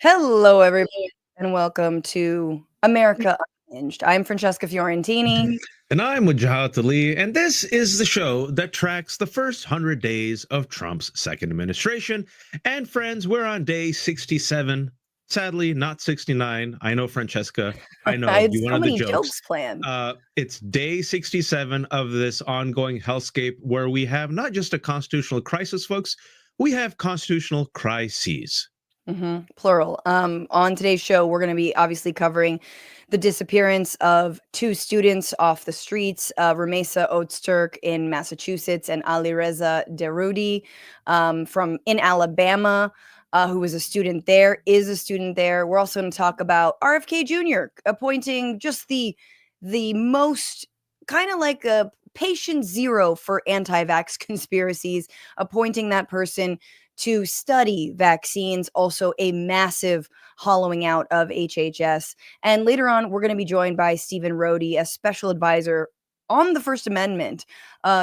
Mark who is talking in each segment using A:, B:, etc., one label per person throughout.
A: Hello, everybody, and welcome to America Unhinged. I'm Francesca Fiorentini.
B: And I'm Wajahat, and this is the show that tracks the first 100 days of Trump's second administration. And friends, we're on day 67. Sadly, not 69. I know, Francesca. I
A: I
B: know
A: had
B: you
A: so
B: wanted the
A: many
B: jokes.
A: jokes planned.
B: It's day 67 of this ongoing hellscape where we have not just a constitutional crisis, folks, we have constitutional crises.
A: Plural. On today's show, we're going to be obviously covering the disappearance of two students off the streets, Ramesa Öztürk in Massachusetts and Alireza Derudi from in Alabama, who was a student there, is a student there. We're also going to talk about RFK Jr. appointing just the most kind of like a patient zero for anti-vax conspiracies, appointing that person to study vaccines, also a massive hollowing out of HHS. And later on, we're going to be joined by Stephen Rohde, a special advisor on the First Amendment,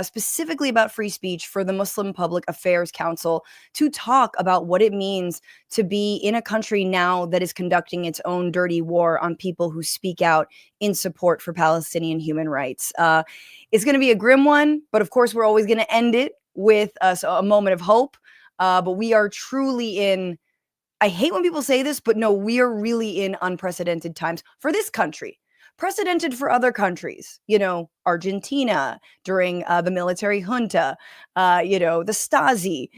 A: specifically about free speech for the Muslim Public Affairs Council, to talk about what it means to be in a country now that is conducting its own dirty war on people who speak out in support for Palestinian human rights. It's going to be a grim one, but of course, we're always going to end it with a moment of hope. But we are truly in, I hate when people say this, but no, we are really in unprecedented times for this country. Precedented for other countries, Argentina during the military junta, the Stasi.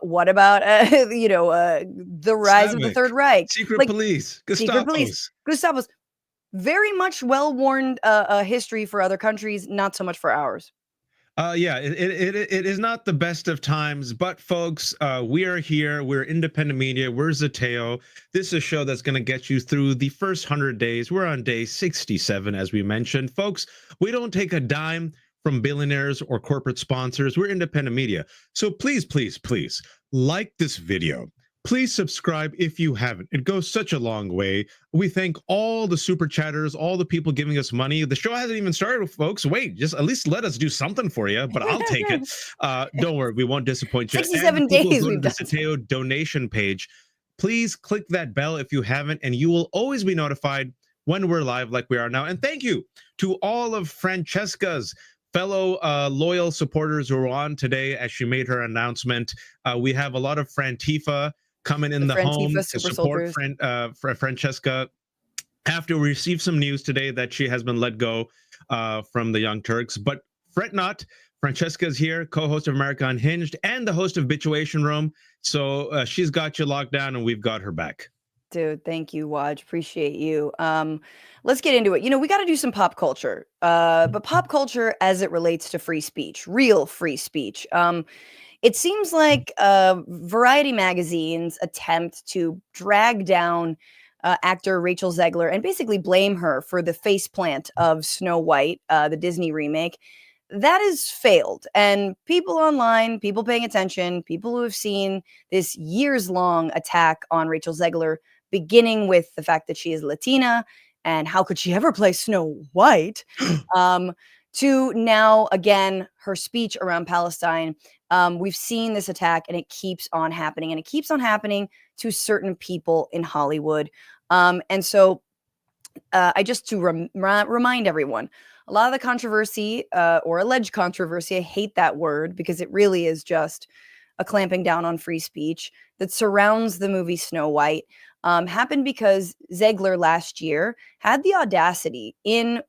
A: What about, the rise of the Third Reich?
B: Secret police,
A: Gustavo's. Very much well-worn history for other countries, not so much for ours.
B: It is not the best of times, but folks, we are here. We're independent media. We're Zeteo. This is a show that's going to get you through the first 100 days. We're on day 67, as we mentioned. Folks, we don't take a dime from billionaires or corporate sponsors. We're independent media. So please, please, please like this video. Please subscribe if you haven't. It goes such a long way. We thank all the super chatters, all the people giving us money. The show hasn't even started, folks. Wait, just at least let us do something for you, but I'll take it. Don't worry, we won't disappoint you.
A: 67 days
B: we've done. The Zeteo donation page. Please click that bell if you haven't, and you will always be notified when we're live like we are now. And thank you to all of Francesca's fellow loyal supporters who are on today as she made her announcement. We have a lot of Frantifa coming in the home to support Francesca after we received some news today that she has been let go from the Young Turks. But fret not, Francesca is here, co-host of America Unhinged and the host of Bituation Room. So she's got you locked down and we've got her back.
A: Dude, thank you, Waj. Appreciate you. Let's get into it. We got to do some pop culture, but pop culture as it relates to free speech, real free speech. It seems like Variety magazine's attempt to drag down actor Rachel Zegler and basically blame her for the faceplant of Snow White, the Disney remake, that has failed. And people online, people paying attention, people who have seen this years-long attack on Rachel Zegler, beginning with the fact that she is Latina and how could she ever play Snow White, to now, again, her speech around Palestine. We've seen this attack and it keeps on happening, and it keeps on happening to certain people in Hollywood. And so I just to remind everyone, a lot of the controversy or alleged controversy, I hate that word because it really is just a clamping down on free speech that surrounds the movie Snow White, happened because Zegler last year had the audacity in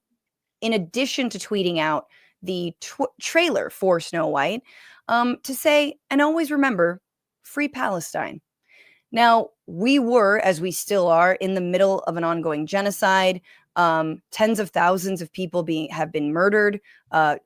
A: addition to tweeting out the trailer for Snow White, to say, and always remember, free Palestine. Now, we were, as we still are, in the middle of an ongoing genocide. Tens of thousands of people have been murdered. I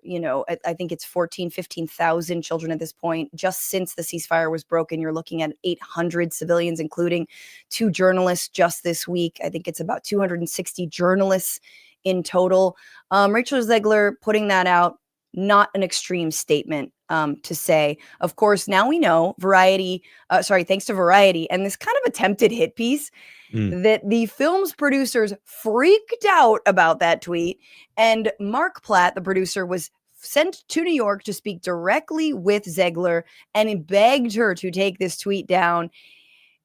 A: think it's 15,000 children at this point. Just since the ceasefire was broken, you're looking at 800 civilians, including 2 journalists just this week. I think it's about 260 journalists in total. Rachel Zegler putting that out, not an extreme statement to say. Of course, now we know thanks to Variety and this kind of attempted hit piece, that the film's producers freaked out about that tweet. And Mark Platt, the producer, was sent to New York to speak directly with Zegler and begged her to take this tweet down.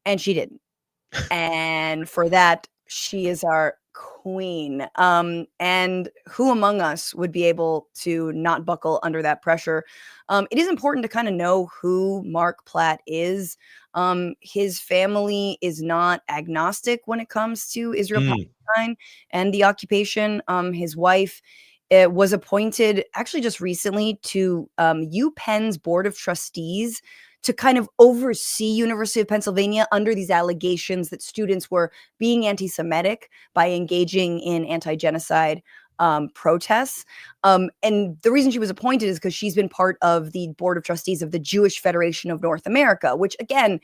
A: And she didn't. And for that, she is our queen. And who among us would be able to not buckle under that pressure? It is important to kind of know who Mark Platt is. His family is not agnostic when it comes to Israel Palestine and the occupation. His wife was appointed actually just recently to UPenn's Board of Trustees to kind of oversee University of Pennsylvania under these allegations that students were being anti-Semitic by engaging in anti-genocide protests. And the reason she was appointed is because she's been part of the Board of Trustees of the Jewish Federation of North America, which again,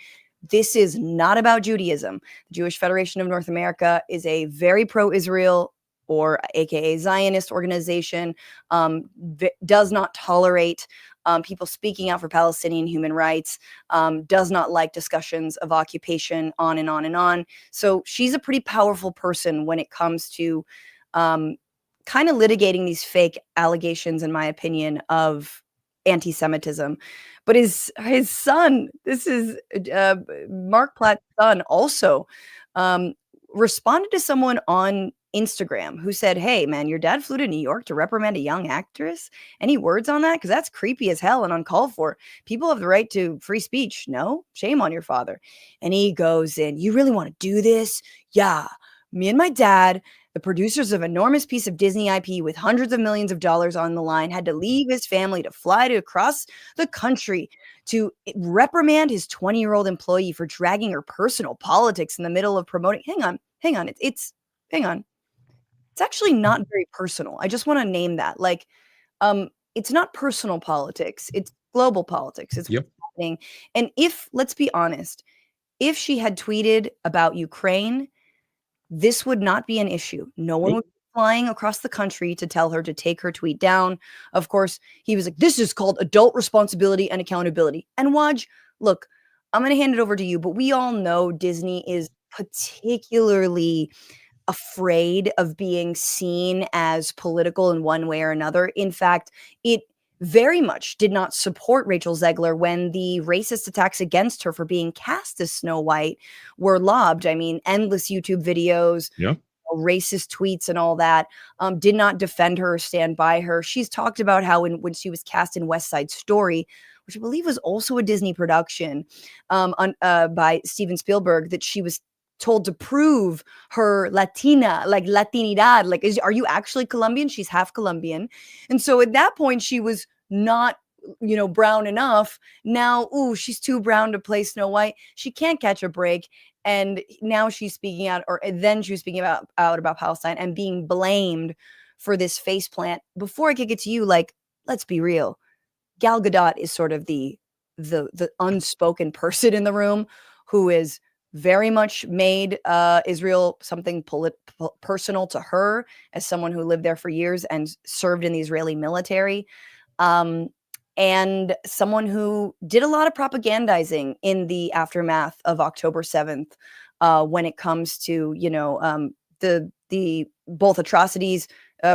A: this is not about Judaism. The Jewish Federation of North America is a very pro-Israel, or AKA Zionist organization, does not tolerate people speaking out for Palestinian human rights, does not like discussions of occupation, on and on and on. So she's a pretty powerful person when it comes to kind of litigating these fake allegations, in my opinion, of anti-Semitism. But his son, this is Mark Platt's son, also responded to someone on Instagram who said, "Hey man, your dad flew to New York to reprimand a young actress. Any words on that? Because that's creepy as hell and uncalled for. People have the right to free speech. No? Shame on your father." And he goes in, "You really want to do this? Yeah. Me and my dad, the producers of an enormous piece of Disney IP with hundreds of millions of dollars on the line, had to leave his family to fly to across the country to reprimand his 20-year-old employee for dragging her personal politics in the middle of promoting." Hang on. Hang on. It's actually not very personal. I just want to name that. Like, it's not personal politics. It's global politics. It's what's happening. And let's be honest, if she had tweeted about Ukraine, this would not be an issue. No one would be flying across the country to tell her to take her tweet down. Of course, he was like, "This is called adult responsibility and accountability." And Waj, look, I'm going to hand it over to you, but we all know Disney is particularly afraid of being seen as political in one way or another. In fact, it very much did not support Rachel Zegler when the racist attacks against her for being cast as Snow White were lobbed. I mean, endless YouTube videos, racist tweets and all that, did not defend her or stand by her. She's talked about how when she was cast in West Side Story, which I believe was also a Disney production by Steven Spielberg, that she was told to prove her Latina, like Latinidad, like, are you actually Colombian? She's half Colombian. And so at that point, she was not, brown enough. Now, she's too brown to play Snow White. She can't catch a break. And now she's speaking out, or then she was speaking out about Palestine and being blamed for this faceplant. Before I kick it to you, like, let's be real. Gal Gadot is sort of the unspoken person in the room who is very much made Israel something personal to her as someone who lived there for years and served in the Israeli military, and someone who did a lot of propagandizing in the aftermath of October 7th when it comes to, the both atrocities,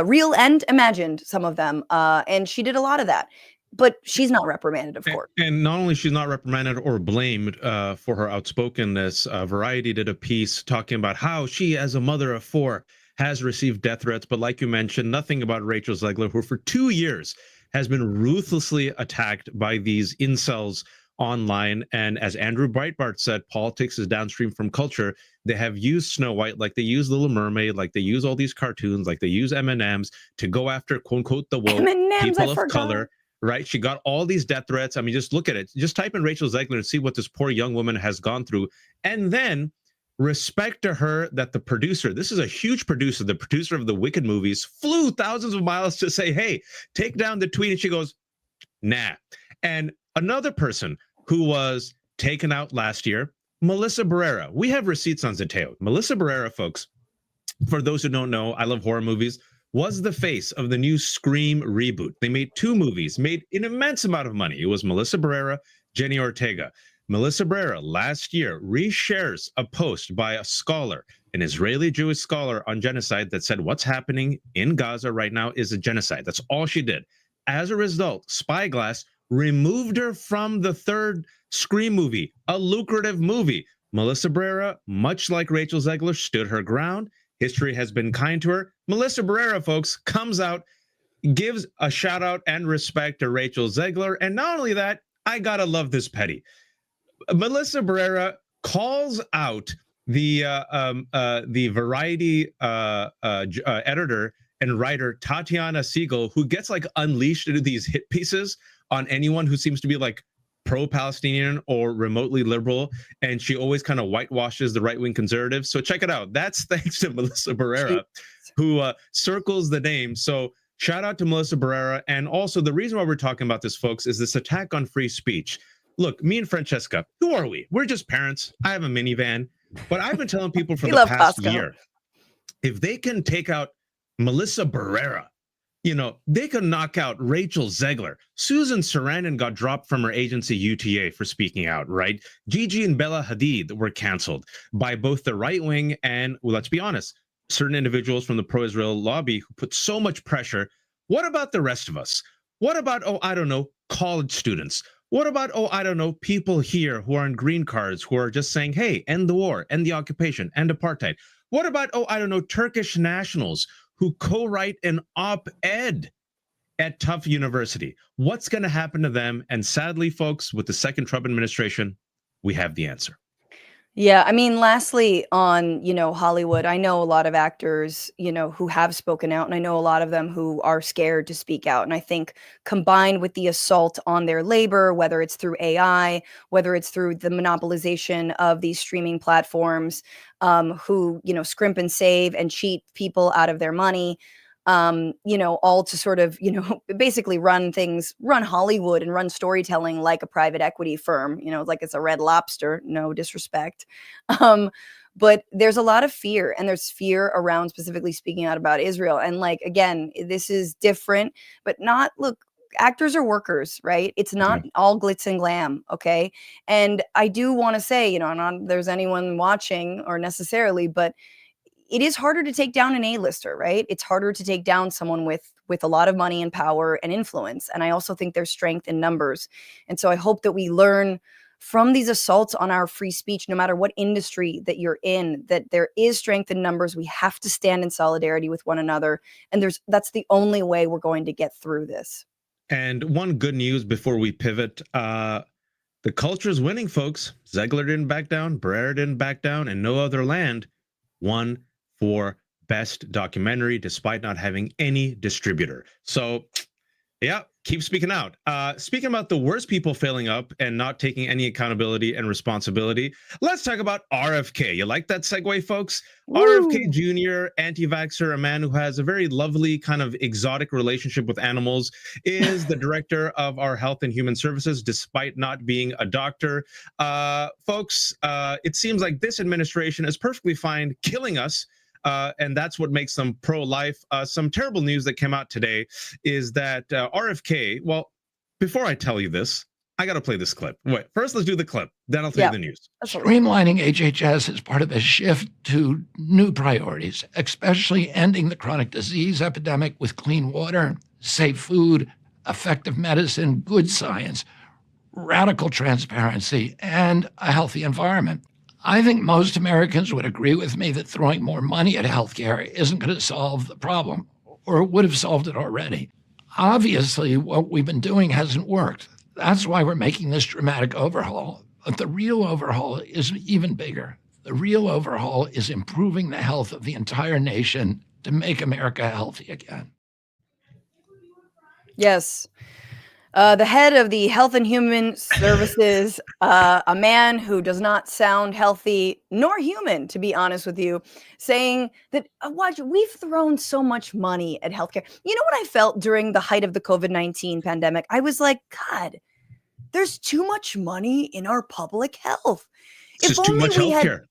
A: real and imagined, some of them. And she did a lot of that. But she's not reprimanded, of course.
B: And not only she's not reprimanded or blamed for her outspokenness, Variety did a piece talking about how she, as a mother of 4, has received death threats. But like you mentioned, nothing about Rachel Zegler, who for 2 years has been ruthlessly attacked by these incels online. And as Andrew Breitbart said, politics is downstream from culture. They have used Snow White like they use Little Mermaid, like they use all these cartoons, like they use M&Ms to go after, quote unquote, the woke people of color. Right? She got all these death threats. I mean, just look at it. Just type in Rachel Zegler and see what this poor young woman has gone through. And then respect to her that the producer, this is a huge producer, the producer of the Wicked movies, flew thousands of miles to say, "Hey, take down the tweet." And she goes, "Nah." And another person who was taken out last year, Melissa Barrera. We have receipts on Zeteo. Melissa Barrera, folks, for those who don't know, I love horror movies, was the face of the new Scream reboot. They made 2 movies, made an immense amount of money. It was Melissa Barrera, Jenny Ortega. Melissa Barrera last year reshares a post by a scholar, an Israeli Jewish scholar on genocide, that said what's happening in Gaza right now is a genocide. That's all she did. As a result, Spyglass removed her from the 3rd Scream movie, a lucrative movie. Melissa Barrera, much like Rachel Zegler, stood her ground. History has been kind to her. Melissa Barrera, folks, comes out, gives a shout out and respect to Rachel Zegler. And not only that, I gotta love this petty. Melissa Barrera calls out the Variety editor and writer Tatiana Siegel, who gets like unleashed into these hit pieces on anyone who seems to be like pro-Palestinian or remotely liberal, and she always kind of whitewashes the right-wing conservatives. So check it out. That's thanks to Melissa Barrera, who circles the name. So shout out to Melissa Barrera. And also the reason why we're talking about this, folks, is this attack on free speech. Look, me and Francesca, who are we? We're just parents. I have a minivan, but I've been telling people for the past year, if they can take out Melissa Barrera, you know, they could knock out Rachel Zegler. Susan Sarandon got dropped from her agency UTA for speaking out, right? Gigi and Bella Hadid were canceled by both the right wing and, well, let's be honest, certain individuals from the pro-Israel lobby who put so much pressure. What about the rest of us? What about, oh, I don't know, college students? What about, oh, I don't know, people here who are on green cards who are just saying, hey, end the war, end the occupation, end apartheid? What about, oh, I don't know, Turkish nationals who co-write an op-ed at Tufts University? What's going to happen to them? And sadly, folks, with the second Trump administration, we have the answer.
A: Yeah, I mean, lastly, on, Hollywood, I know a lot of actors, who have spoken out, and I know a lot of them who are scared to speak out. And I think combined with the assault on their labor, whether it's through AI, whether it's through the monopolization of these streaming platforms, who, scrimp and save and cheat people out of their money, all to sort of, basically run Hollywood and run storytelling like a private equity firm, like it's a Red Lobster, no disrespect. But there's a lot of fear, and there's fear around specifically speaking out about Israel. And like, again, this is different, but look, actors are workers, right? It's not all glitz and glam. Okay. And I do want to say, not there's anyone watching or necessarily, but it is harder to take down an A-lister, right? It's harder to take down someone with a lot of money and power and influence. And I also think there's strength in numbers. And so I hope that we learn from these assaults on our free speech, no matter what industry that you're in, that there is strength in numbers. We have to stand in solidarity with one another. And that's the only way we're going to get through this.
B: And one good news before we pivot, the culture is winning, folks. Zegler didn't back down, Barrera didn't back down, and No Other Land won for best documentary despite not having any distributor. So yeah, keep speaking out. Speaking about the worst people failing up and not taking any accountability and responsibility, let's talk about RFK. You like that segue, folks? Woo. RFK Jr., anti-vaxxer, a man who has a very lovely kind of exotic relationship with animals, is the director of our Health and Human Services, despite not being a doctor. Folks, it seems like this administration is perfectly fine killing us. And that's what makes them pro-life. Some terrible news that came out today is that RFK, well, before I tell you this, I got to play this clip. Wait, first let's do the clip, then I'll tell you the news.
C: Streamlining HHS is part of a shift to new priorities, especially ending the chronic disease epidemic with clean water, safe food, effective medicine, good science, radical transparency, and a healthy environment. I think most Americans would agree with me that throwing more money at healthcare isn't going to solve the problem, or it would have solved it already. Obviously, what we've been doing hasn't worked. That's why we're making this dramatic overhaul. But the real overhaul is even bigger. The real overhaul is improving the health of the entire nation to make America healthy again.
A: Yes. The head of the Health and Human Services, a man who does not sound healthy nor human, to be honest with you, saying that, watch, we've thrown so much money at healthcare. You know what I felt during the height of the COVID-19 pandemic? I was like, God, there's too much money in our public health.
B: It's just too much healthcare.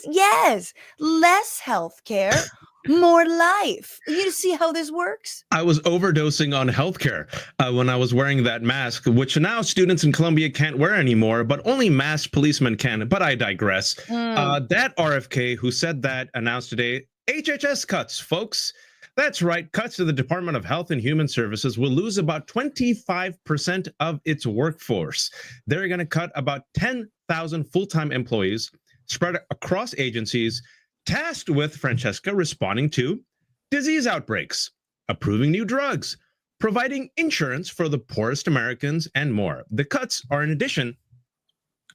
A: Yes, less healthcare. More life. You see how this works? I
B: was overdosing on healthcare when I was wearing that mask, which now students in Columbia can't wear anymore, but only masked policemen can. But I digress. That RFK who said that announced today, HHS cuts, folks. That's right. Cuts to the Department of Health and Human Services will lose about 25% of its workforce. They're going to cut about 10,000 full-time employees. spread across agencies tasked with, Francesca, responding to disease outbreaks, approving new drugs, providing insurance for the poorest Americans, and more. The cuts are in addition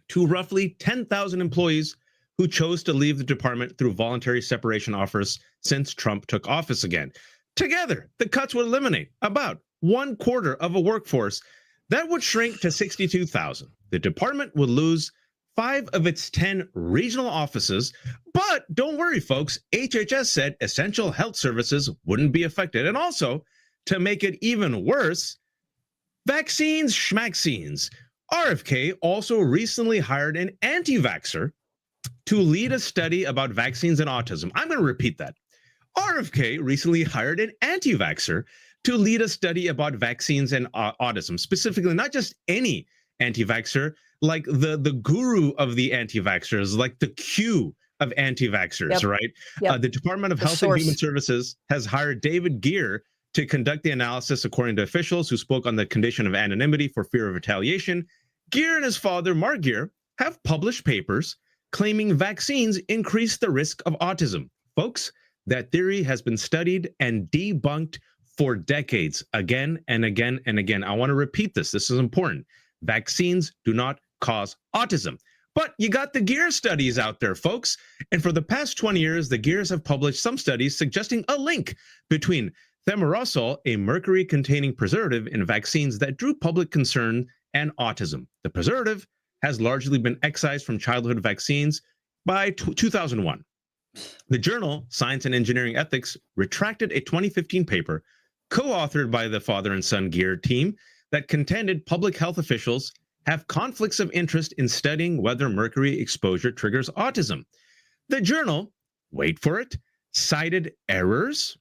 B: to roughly 10,000 employees who chose to leave the department through voluntary separation offers since Trump took office again. Together, the cuts would eliminate about 1/4 of a workforce that would shrink to 62,000. The department would lose 5 of its 10 regional offices, but don't worry, folks. HHS said essential health services wouldn't be affected. And also, to make it even worse, vaccines schmaxines. RFK also recently hired an anti-vaxxer to lead a study about vaccines and autism. I'm going to repeat that. RFK recently hired an anti-vaxxer to lead a study about vaccines and autism, specifically not just any anti-vaxxer, like the guru of the anti-vaxxers, like the Q of anti-vaxxers, right? The Department of Health and Human Services has hired David Geer to conduct the analysis, according to officials who spoke on the condition of anonymity for fear of retaliation. Geer and his father, Mark Geer, have published papers claiming vaccines increase the risk of autism. Folks, that theory has been studied and debunked for decades, again and again and again. I want to repeat this. This is important. Vaccines do not cause autism. But you got the Geer studies out there, folks. And for the past 20 years, the Geers have published some studies suggesting a link between thimerosal, a mercury-containing preservative in vaccines that drew public concern, and autism. The preservative has largely been excised from childhood vaccines by 2001. The journal Science and Engineering Ethics retracted a 2015 paper co-authored by the father and son Geer team that contended public health officials have conflicts of interest in studying whether mercury exposure triggers autism. The journal, wait for it, cited errors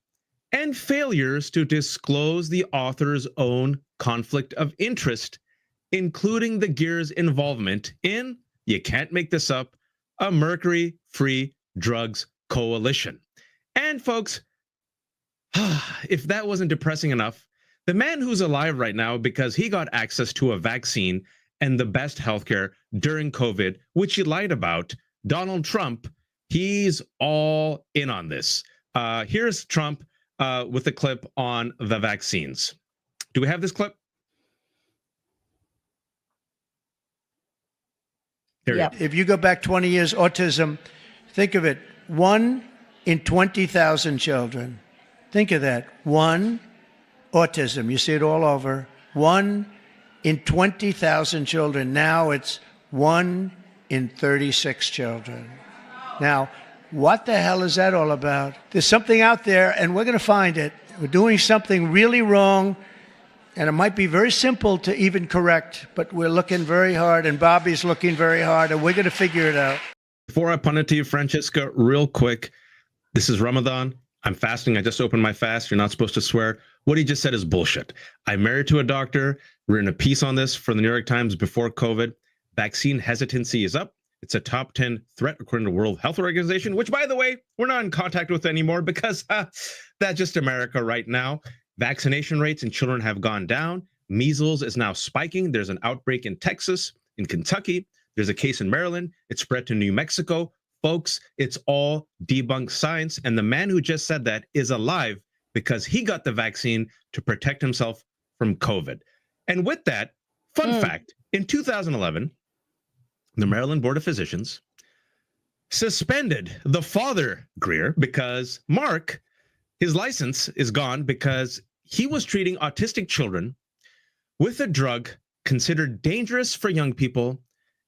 B: and failures to disclose the author's own conflict of interest, including the Geer's involvement in, you can't make this up, a mercury-free drugs coalition. And folks, if that wasn't depressing enough, the man who's alive right now because he got access to a vaccine and the best healthcare during COVID, which he lied about, Donald Trump, he's all in on this. Here's Trump with a clip on the vaccines. Do we have this clip?
D: If you go back 20 years, autism, think of it, 1 in 20,000 children. Think of that, 1 autism. You see it all over. 1 in 20,000 children. Now it's 1 in 36 children. Now, what the hell is that all about? There's something out there, and we're going to find it. We're doing something really wrong, and it might be very simple to even correct, but we're looking very hard, and Bobby's looking very hard, and we're going to figure it out.
B: Before I punt it to you, Francesca, real quick, this is Ramadan. I'm fasting. I just opened my fast. You're not supposed to swear. What he just said is bullshit. I'm married to a doctor. We're in a piece on this for the New York Times before COVID. Vaccine hesitancy is up. It's a top 10 threat according to the World Health Organization, which, by the way, we're not in contact with anymore because that's just America right now. Vaccination rates in children have gone down. Measles is now spiking. There's an outbreak in Texas, in Kentucky. There's a case in Maryland. It spread to New Mexico. Folks, it's all debunked science. And the man who just said that is alive because he got the vaccine to protect himself from COVID. And with that, fun fact, in 2011, the Maryland Board of Physicians suspended the father, Greer, because Mark, his license is gone because he was treating autistic children with a drug considered dangerous for young people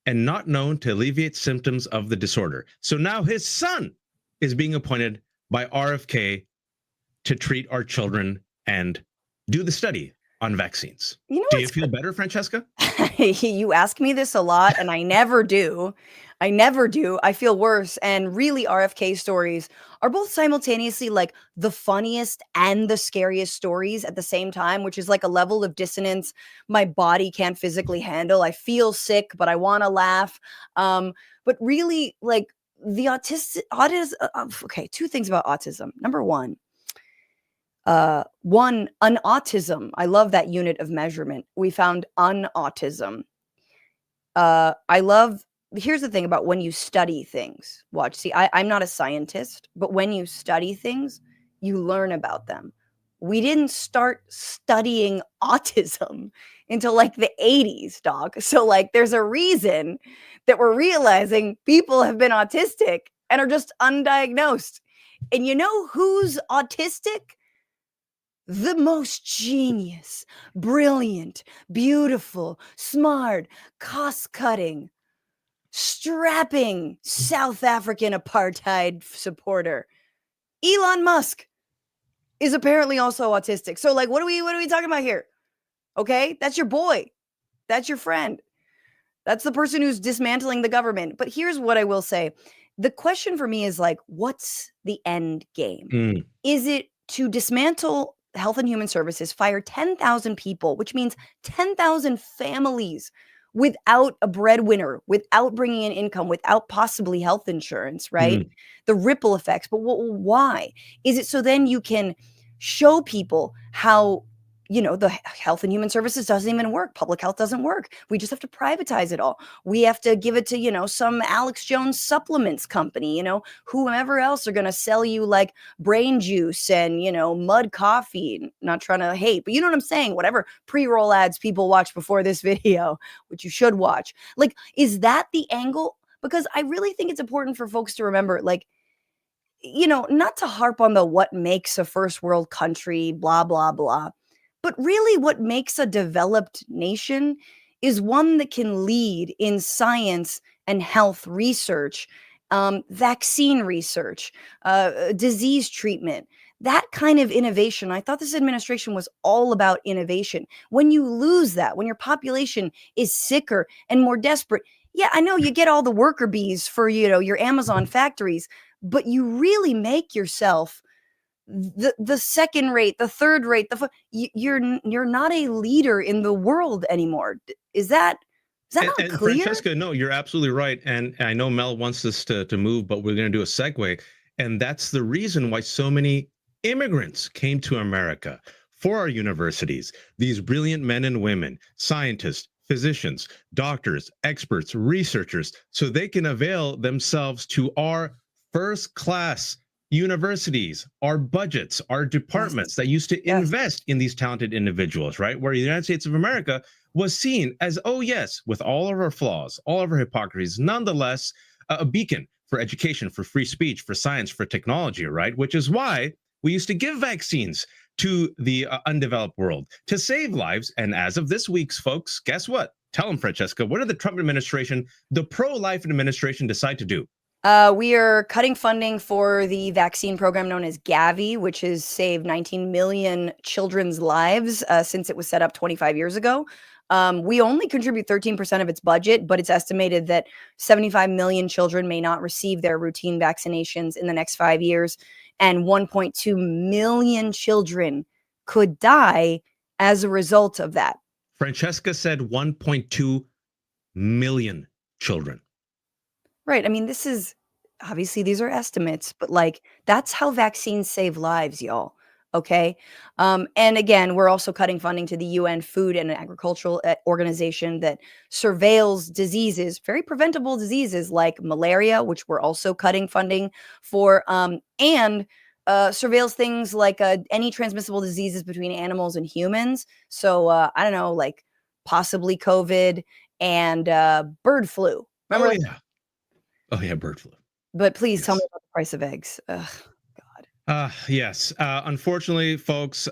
B: and not known to alleviate symptoms of the disorder. So now his son is being appointed by RFK to treat our children and do the study on vaccines. Do you feel better, Francesca?
A: You ask me this a lot, and I never do. I feel worse. And really, RFK stories are both simultaneously like the funniest and the scariest stories at the same time, which is like a level of dissonance my body can't physically handle. I feel sick, but I want to laugh. But really, like the autism. Okay, 2 things about autism. Number one, unautism. I love that unit of measurement. We found unautism. I love here's the thing about when you study things. Watch, see, I'm not a scientist, but when you study things, you learn about them. We didn't start studying autism until like the 80s, dog. So like there's a reason that we're realizing people have been autistic and are just undiagnosed. And you know who's autistic? The most genius, brilliant, beautiful, smart, cost-cutting, strapping South African apartheid supporter. Elon Musk is apparently also autistic. So like what are we talking about here? Okay? That's your boy. That's your friend. That's the person who's dismantling the government. But here's what I will say. The question for me is like, what's the end game? Is it to dismantle Health and Human Services, fire 10,000 people, which means 10,000 families without a breadwinner, without bringing in income, without possibly health insurance, right? The ripple effects. But why? Is it so then you can show people how, you know, the Health and Human Services doesn't even work. Public health doesn't work. We just have to privatize it all. We have to give it to, you know, some Alex Jones supplements company, you know, whomever else are going to sell you like brain juice and, you know, mud coffee. Not trying to hate, but you know what I'm saying? Whatever pre-roll ads people watch before this video, which you should watch. Like, is that the angle? Because I really think it's important for folks to remember, like, you know, not to harp on the what makes a first world country, blah, blah, blah. But really what makes a developed nation is one that can lead in science and health research, vaccine research, disease treatment, that kind of innovation. I thought this administration was all about innovation. When you lose that, when your population is sicker and more desperate, yeah, I know you get all the worker bees for, you know, your Amazon factories, but you really make yourself the second rate, the third rate, you're not a leader in the world anymore. Is that not clear?
B: Francesca, no, you're absolutely right. And I know Mel wants us to move, but we're going to do a segue. And that's the reason why so many immigrants came to America for our universities. These brilliant men and women, scientists, physicians, doctors, experts, researchers, so they can avail themselves to our first class universities, our budgets, our departments that used to invest in these talented individuals, right? Where the United States of America was seen as, oh yes, with all of our flaws, all of our hypocrisies, nonetheless, a beacon for education, for free speech, for science, for technology, right? Which is why we used to give vaccines to the undeveloped world to save lives. And as of this week's folks, guess what? Tell them, Francesca, what did the Trump administration, the pro-life administration, decide to do?
A: We are cutting funding for the vaccine program known as Gavi, which has saved 19 million children's lives since it was set up 25 years ago. We only contribute 13% of its budget, but it's estimated that 75 million children may not receive their routine vaccinations in the next 5 years, and 1.2 million children could die as a result of that.
B: Francesca said 1.2 million children.
A: Right. I mean, this is obviously these are estimates, but like that's how vaccines save lives, y'all. Okay. And again, we're also cutting funding to the UN Food and Agricultural Organization that surveils diseases, very preventable diseases like malaria, which we're also cutting funding for, and surveils things like any transmissible diseases between animals and humans. So I don't know, like possibly COVID and bird flu. Remember?
B: Oh yeah, bird flu.
A: But please tell me about the price of eggs. Ugh, God.
B: Yes. Unfortunately, folks,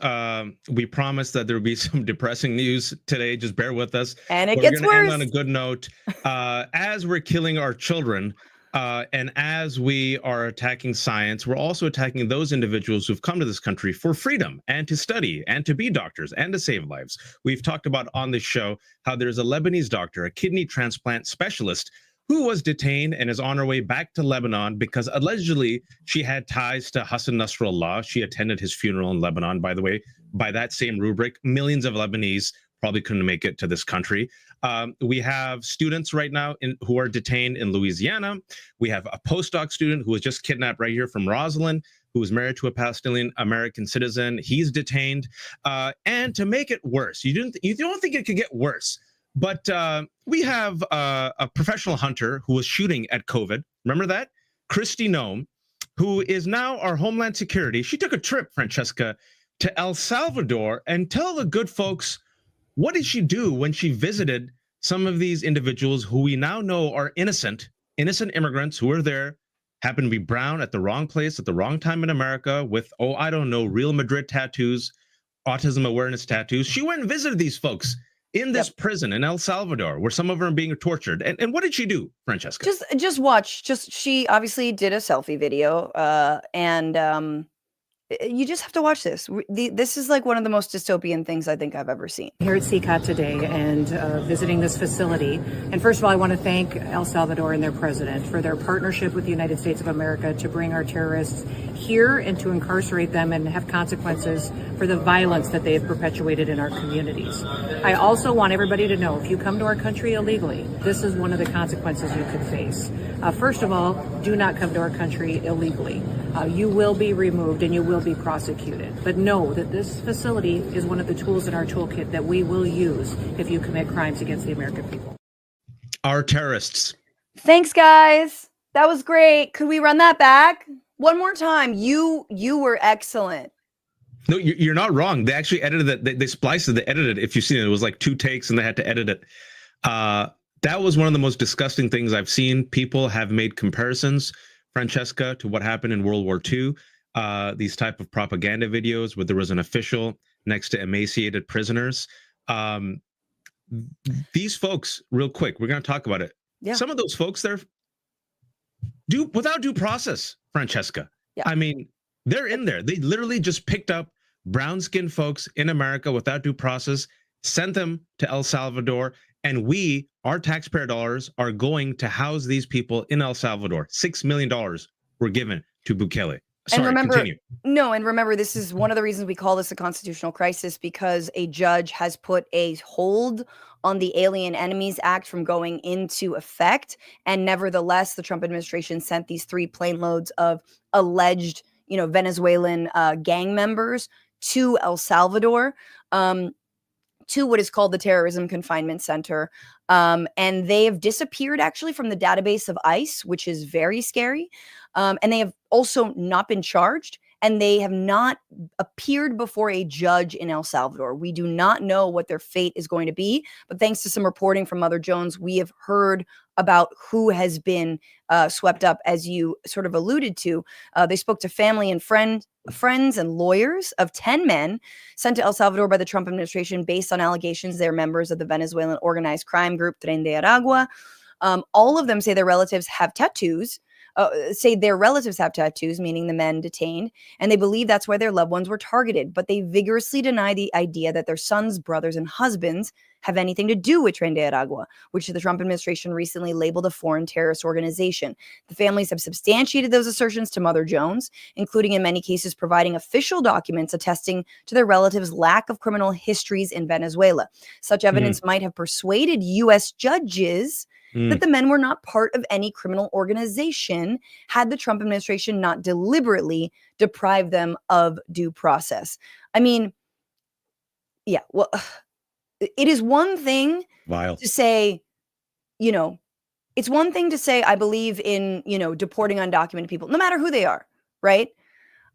B: we promised that there would be some depressing news today. Just bear with us.
A: And it gets worse. We're going to
B: end on a good note. As we're killing our children, and as we are attacking science, we're also attacking those individuals who've come to this country for freedom and to study and to be doctors and to save lives. We've talked about on this show how there's a Lebanese doctor, a kidney transplant specialist, who was detained and is on her way back to Lebanon because allegedly she had ties to Hassan Nasrallah. She attended his funeral in Lebanon, by the way. By that same rubric, millions of Lebanese probably couldn't make it to this country. We have students right now who are detained in Louisiana. We have a postdoc student who was just kidnapped right here from Roslyn, who was married to a Palestinian American citizen. He's detained. And to make it worse, you don't think it could get worse, But we have a professional hunter who was shooting at COVID. Remember that? Kristi Noem, who is now our Homeland Security. She took a trip, Francesca, to El Salvador, and tell the good folks, what did she do when she visited some of these individuals who we now know are innocent immigrants who were there, happened to be brown at the wrong place at the wrong time in America with, I don't know, Real Madrid tattoos, autism awareness tattoos. She went and visited these folks in this prison in El Salvador, where some of them are being tortured. And what did she do, Francesca?
A: Just watch. She obviously did a selfie video, and you just have to watch this. This is like one of the most dystopian things I think I've ever seen.
E: Here at CCOT today and visiting this facility. And first of all, I want to thank El Salvador and their president for their partnership with the United States of America to bring our terrorists here and to incarcerate them and have consequences for the violence that they have perpetuated in our communities. I also want everybody to know, if you come to our country illegally, this is one of the consequences you could face. First of all, do not come to our country illegally. You will be removed and you will be prosecuted. But know that this facility is one of the tools in our toolkit that we will use if you commit crimes against the American people.
B: Our terrorists.
A: Thanks, guys. That was great. Could we run that back one more time? You were excellent.
B: No, you're not wrong. They actually edited it. They spliced it. They edited it. If you've seen it, it was like 2 takes and they had to edit it. That was one of the most disgusting things I've seen. People have made comparisons, Francesca, to what happened in World War II. These type of propaganda videos where there was an official next to emaciated prisoners. These folks, real quick, we're going to talk about it.
A: Yeah.
B: Some of those folks, they're without due process, Francesca.
A: Yeah.
B: I mean, they're in there. They literally just picked up brown-skinned folks in America without due process, sent them to El Salvador, and our taxpayer dollars, are going to house these people in El Salvador. $6 million were given to Bukele. Sorry,
A: and remember,
B: continue.
A: No, and remember, this is one of the reasons we call this a constitutional crisis, because a judge has put a hold on the Alien Enemies Act from going into effect. And nevertheless, the Trump administration sent these 3 plane loads of alleged, Venezuelan gang members to El Salvador, to what is called the Terrorism Confinement Center. And they have disappeared actually from the database of ICE, which is very scary. And they have also not been charged, and they have not appeared before a judge in El Salvador. We do not know what their fate is going to be, but thanks to some reporting from Mother Jones, we have heard about who has been swept up, as you sort of alluded to. They spoke to family and friends and lawyers of 10 men sent to El Salvador by the Trump administration based on allegations they're members of the Venezuelan organized crime group Tren de Aragua. All of them say their relatives have tattoos. Meaning the men detained, and they believe that's why their loved ones were targeted. But they vigorously deny the idea that their sons, brothers, and husbands have anything to do with Tren de Aragua, which the Trump administration recently labeled a foreign terrorist organization. The families have substantiated those assertions to Mother Jones, including in many cases providing official documents attesting to their relatives' lack of criminal histories in Venezuela. Such evidence might have persuaded U.S. judges that the men were not part of any criminal organization had the Trump administration not deliberately deprived them of due process. I mean, yeah, well, it is one thing to say, it's one thing to say, I believe in, deporting undocumented people, no matter who they are, right?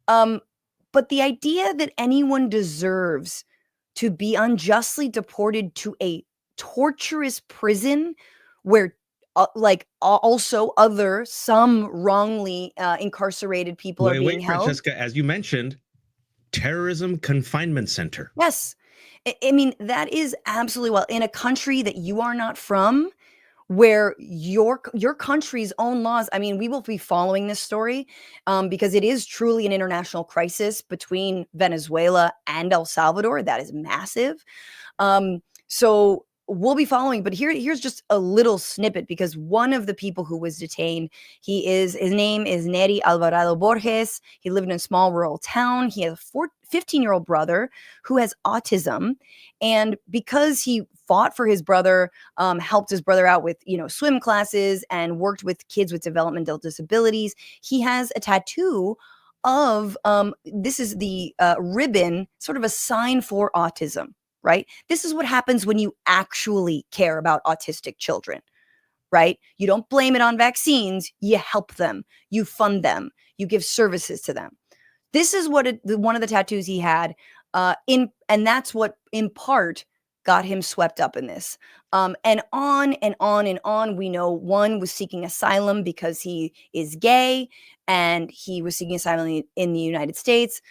A: But the idea that anyone deserves to be unjustly deported to a torturous prison where some wrongly incarcerated people are being held.
B: Francesca, as you mentioned, Terrorism Confinement Center.
A: Yes. I mean, that is absolutely in a country that you are not from, where your country's own laws. I mean, we will be following this story because it is truly an international crisis between Venezuela and El Salvador. That is massive. So we'll be following, but here's just a little snippet, because one of the people who was detained, his name is Neri Alvarado Borges. He lived in a small rural town. He has a 15-year-old brother who has autism, and because he fought for his brother, helped his brother out with swim classes, and worked with kids with developmental disabilities, he has a tattoo of this is the ribbon, sort of a sign for autism. right? This is what happens when you actually care about autistic children, right? You don't blame it on vaccines. You help them. You fund them. You give services to them. This is what one of the tattoos he had, and that's what in part got him swept up in this. And on and on and on. We know one was seeking asylum because he is gay, and he was seeking asylum in the United States.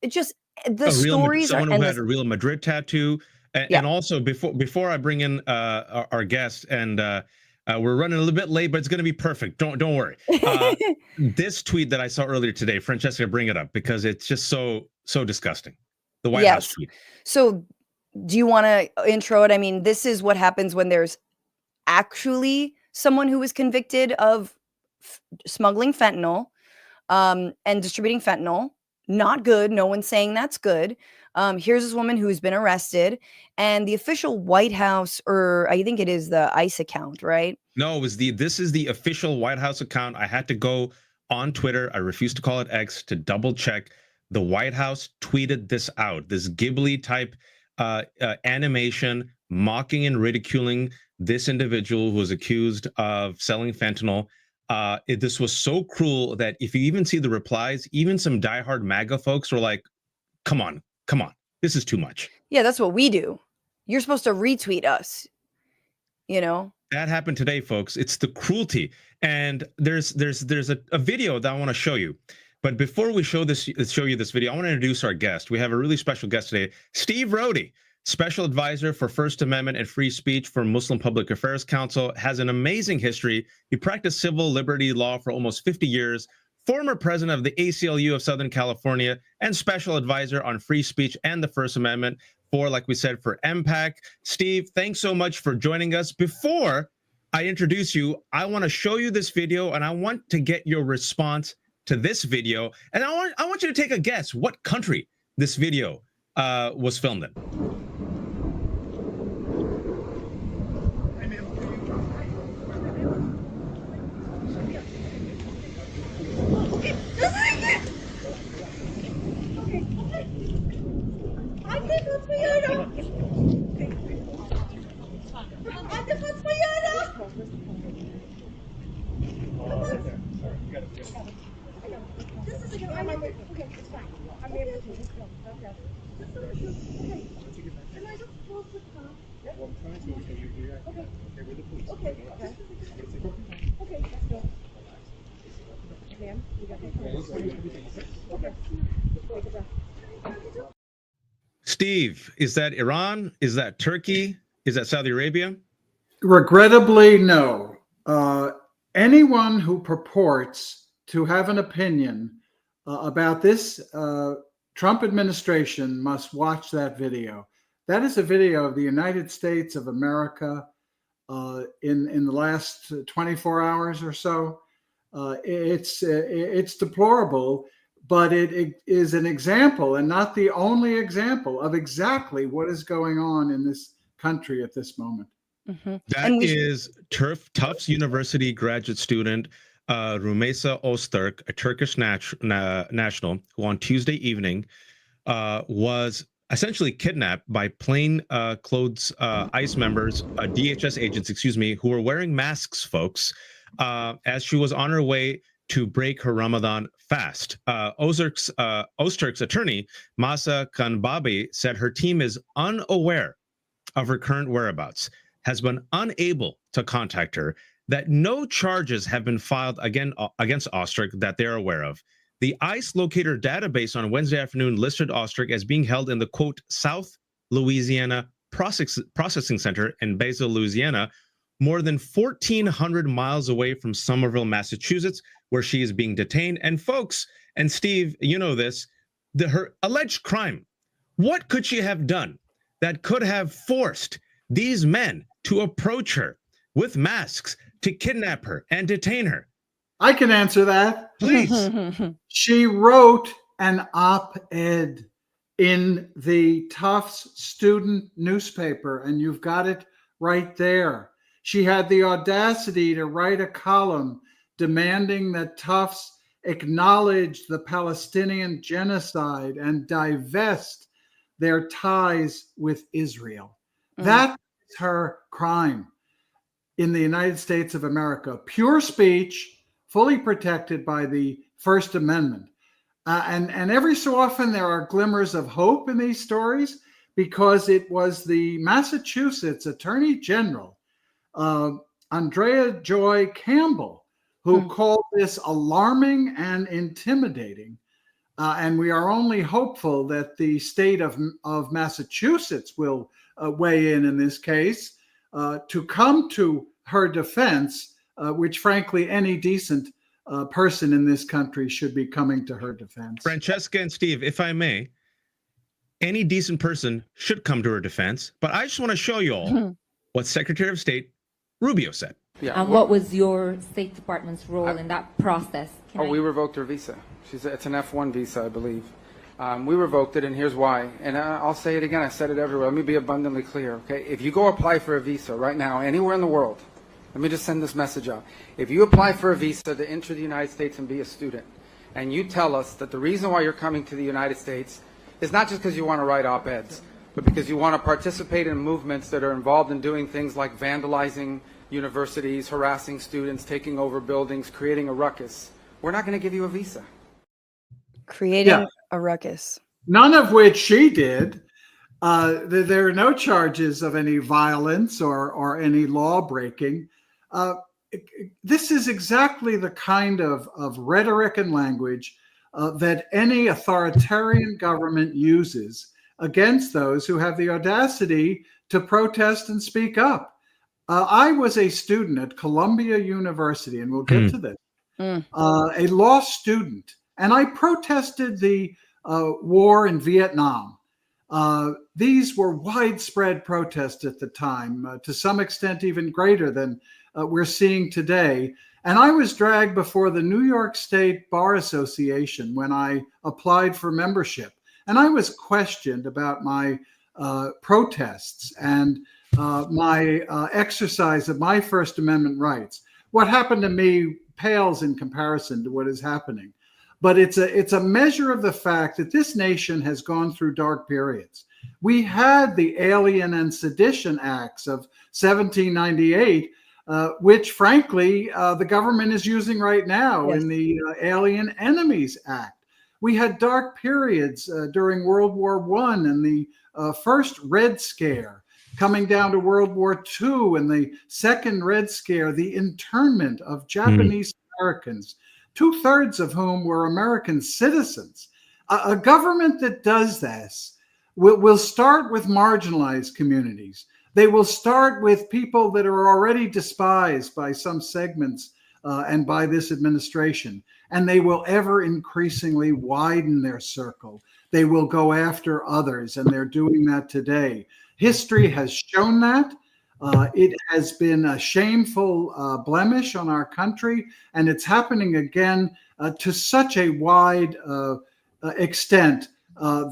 A: It just the stories are
B: someone who
A: endless.
B: had a Real Madrid tattoo, and also before I bring in our guest, and we're running a little bit late, but it's going to be perfect. Don't worry. This tweet that I saw earlier today, Francesca, bring it up because it's just so disgusting. The White House tweet.
A: So, do you want to intro it? I mean, this is what happens when there's actually someone who was convicted of smuggling fentanyl and distributing fentanyl. Not good. No one's saying that's good. Here's this woman who's been arrested, and the official White House, or I think it is the ICE account, right?
B: No, this is the official White House account. I had to go on Twitter. I refuse to call it X to double check. The White House tweeted this out. This Ghibli type animation mocking and ridiculing this individual who was accused of selling fentanyl. This was so cruel that if you even see the replies, even some diehard MAGA folks were like, come on, this is too much.
A: Yeah, that's what we do. You're supposed to retweet us, you know?
B: That happened today, folks. It's the cruelty. And there's a video that I want to show you. But before we show you this video, I want to introduce our guest. We have a really special guest today, Steve Rohde, Special Advisor for First Amendment and Free Speech for Muslim Public Affairs Council, has an amazing history. He practiced civil liberty law for almost 50 years, former president of the ACLU of Southern California, and special advisor on free speech and the First Amendment for, like we said, for MPAC. Steve, thanks so much for joining us. Before I introduce you, I want to show you this video, and I want to get your response to this video. And I want you to take a guess what country this video was filmed in. Steve, is that Iran? Is that Turkey? Is that Saudi Arabia?
F: Regrettably, no. Anyone who purports to have an opinion about this Trump administration must watch that video. That is a video of the United States of America in the last 24 hours or so. It's deplorable, but it is an example, and not the only example, of exactly what is going on in this country at this moment.
A: Mm-hmm.
B: That is Tufts University graduate student Rümeysa Öztürk, a Turkish national, who on Tuesday evening was essentially kidnapped by plainclothes ICE members, DHS agents, who were wearing masks, folks, as she was on her way to break her Ramadan fast. Öztürk's attorney, Masa Kanbabi, said her team is unaware of her current whereabouts, has been unable to contact her, that no charges have been filed against Öztürk that they're aware of. The ICE locator database on Wednesday afternoon listed Öztürk as being held in the, quote, South Louisiana Processing Center in Basel, Louisiana, more than 1,400 miles away from Somerville, Massachusetts, where she is being detained. And folks, and Steve, you know this, her alleged crime, what could she have done that could have forced these men to approach her with masks to kidnap her and detain her?
F: I can answer that.
B: Please.
F: She wrote an op-ed in the Tufts student newspaper, and you've got it right there. She had the audacity to write a column demanding that Tufts acknowledge the Palestinian genocide and divest their ties with Israel. That is her crime in the United States of America. Pure speech, fully protected by the First Amendment. And every so often there are glimmers of hope in these stories, because it was the Massachusetts Attorney General, Andrea Joy Campbell, who called this alarming and intimidating. And we are only hopeful that the state of Massachusetts will weigh in this case to come to her defense, which frankly any decent person in this country should be coming to her defense.
B: Francesca and Steve, if I may, any decent person should come to her defense, but I just want to show you all what Secretary of State Rubio said.
G: Yeah. And what was your State Department's role in that process?
H: We revoked her visa. It's an F1 visa, I believe. We revoked it, and here's why. And I'll say it again. I said it everywhere. Let me be abundantly clear, okay? If you go apply for a visa right now, anywhere in the world, let me just send this message out. If you apply for a visa to enter the United States and be a student, and you tell us that the reason why you're coming to the United States is not just because you want to write op-eds, but because you want to participate in movements that are involved in doing things like vandalizing universities, harassing students, taking over buildings, creating a ruckus, we're not going to give you a visa.
A: Creating a ruckus.
F: None of which she did. There are no charges of any violence or any law breaking. This is exactly the kind of rhetoric and language that any authoritarian government uses against those who have the audacity to protest and speak up. I was a student at Columbia University, and we'll get to this, a law student, and I protested the war in Vietnam. These were widespread protests at the time, to some extent even greater than we're seeing today. And I was dragged before the New York State Bar Association when I applied for membership. And I was questioned about my protests and my exercise of my First Amendment rights. What happened to me pales in comparison to what is happening. But it's a measure of the fact that this nation has gone through dark periods. We had the Alien and Sedition Acts of 1798, which, frankly, the government is using right now in the Alien Enemies Act. We had dark periods during World War I and the first Red Scare, coming down to World War II and the second Red Scare, the internment of Japanese Americans, 2/3 of whom were American citizens. A government that does this will start with marginalized communities. They will start with people that are already despised by some segments and by this administration. And they will ever increasingly widen their circle. They will go after others, and they're doing that today. History has shown that. It has been a shameful blemish on our country, and it's happening again to such a wide extent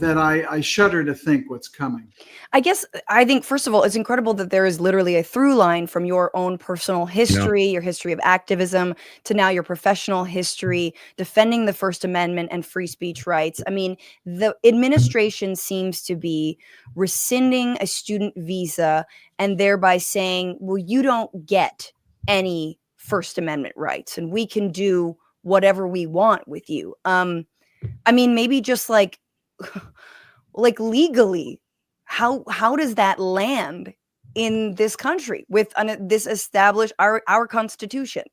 F: that I shudder to think what's coming.
A: I think, first of all, it's incredible that there is literally a through line from your own personal history, your history of activism, to now your professional history, defending the First Amendment and free speech rights. I mean, the administration seems to be rescinding a student visa and thereby saying, well, you don't get any First Amendment rights and we can do whatever we want with you. I mean, maybe just like legally, how does that land in this country with this established our Constitution?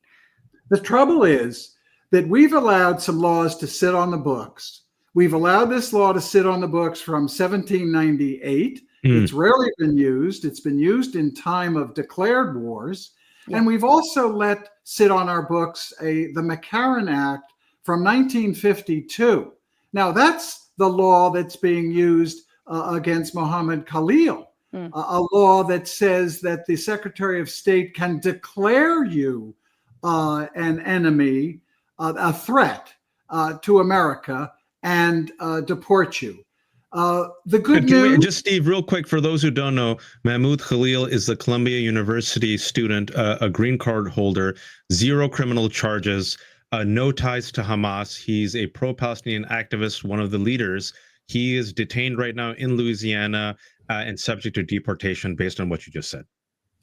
F: The trouble is that we've allowed some laws to sit on the books. We've allowed this law to sit on the books from 1798. It's rarely been used. It's been used in time of declared wars. And we've also let sit on our books the McCarran Act from 1952. Now, that's the law that's being used against Mohammed Khalil, a law that says that the Secretary of State can declare you an enemy, a threat to America, and deport you. The good news...
B: Just, Steve, real quick, for those who don't know, Mahmoud Khalil is the Columbia University student, a green card holder, 0 criminal charges, no ties to Hamas. He's a pro-Palestinian activist, one of the leaders. He is detained right now in Louisiana and subject to deportation based on what you just said.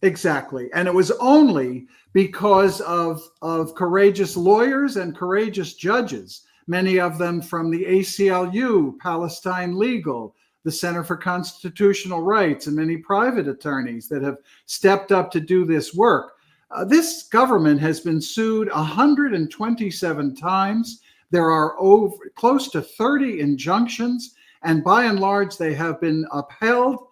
F: Exactly. And it was only because of courageous lawyers and courageous judges, many of them from the ACLU, Palestine Legal, the Center for Constitutional Rights, and many private attorneys that have stepped up to do this work. This government has been sued 127 times. There are close to 30 injunctions, and by and large, they have been upheld.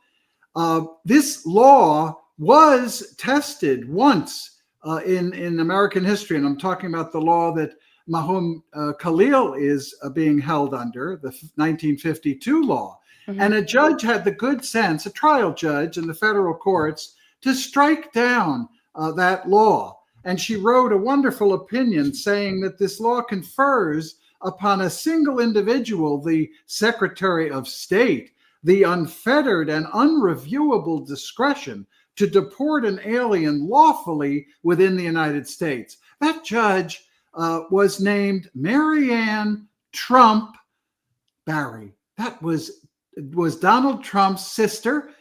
F: This law was tested once in American history, and I'm talking about the law that Mahmoud Khalil is being held under, the 1952 law. Mm-hmm. And a judge had the good sense, a trial judge in the federal courts, to strike down that law. And she wrote a wonderful opinion saying that this law confers upon a single individual, the Secretary of State, the unfettered and unreviewable discretion to deport an alien lawfully within the United States. That judge was named Marianne Trump Barry. That was Donald Trump's sister.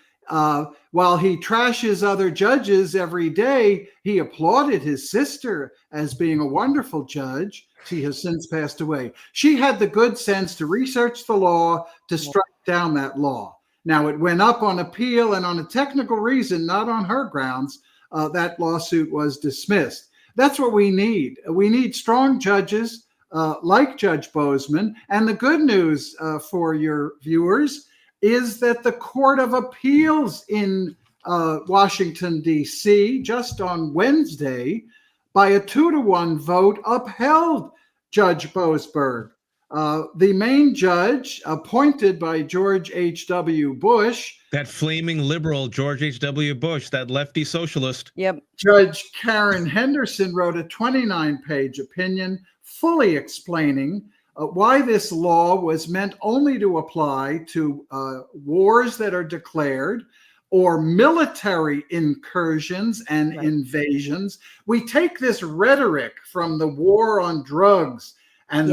F: While he trashes other judges every day, he applauded his sister as being a wonderful judge. She has since passed away. She had the good sense to research the law, to strike down that law. Now, it went up on appeal, and on a technical reason, not on her grounds, that lawsuit was dismissed. That's what we need. We need strong judges like Judge Bozeman. And the good news for your viewers is that the Court of Appeals in Washington, D.C., just on Wednesday, by a 2-to-1 vote, upheld Judge Boasberg. The main judge, appointed by George H.W. Bush.
B: That flaming liberal, George H.W. Bush, that lefty socialist.
A: Yep.
F: Judge Karen Henderson wrote a 29-page opinion fully explaining why this law was meant only to apply to wars that are declared or military incursions and invasions. We take this rhetoric from the war on drugs and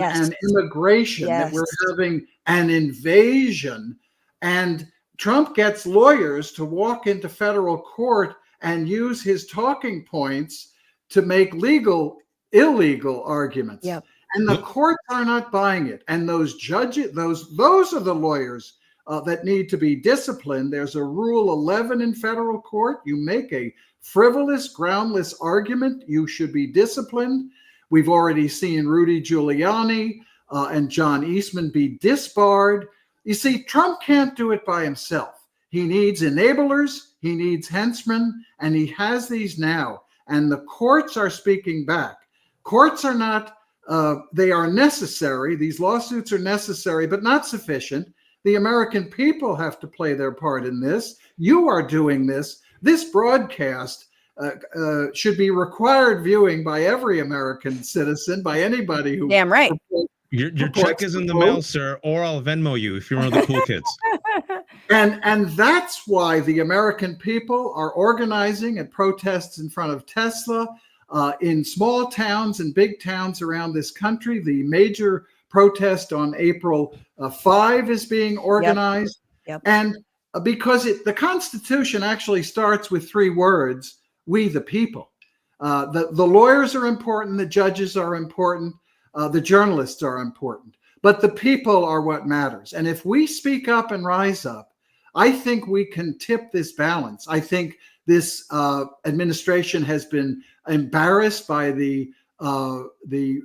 F: immigration, that we're having an invasion, and Trump gets lawyers to walk into federal court and use his talking points to make illegal arguments.
A: Yep.
F: And the courts are not buying it. And those judges, those are the lawyers that need to be disciplined. There's a Rule 11 in federal court. You make a frivolous, groundless argument, you should be disciplined. We've already seen Rudy Giuliani and John Eastman be disbarred. You see, Trump can't do it by himself. He needs enablers, he needs henchmen, and he has these now. And the courts are speaking back. Courts are not, they are necessary. These lawsuits are necessary, but not sufficient. The American people have to play their part in this. You are doing this. This broadcast should be required viewing by every American citizen, by anybody who.
A: Damn right.
B: Your check is in the mail, sir, or I'll Venmo you if you're one of the cool kids.
F: And that's why the American people are organizing at protests in front of Tesla, in small towns and big towns around this country. The major protest on April 5 is being organized.
A: Yep.
F: And because the Constitution actually starts with 3 words, we the people. The lawyers are important, the judges are important, the journalists are important, but the people are what matters. And if we speak up and rise up, I think we can tip this balance. I think this administration has been embarrassed by the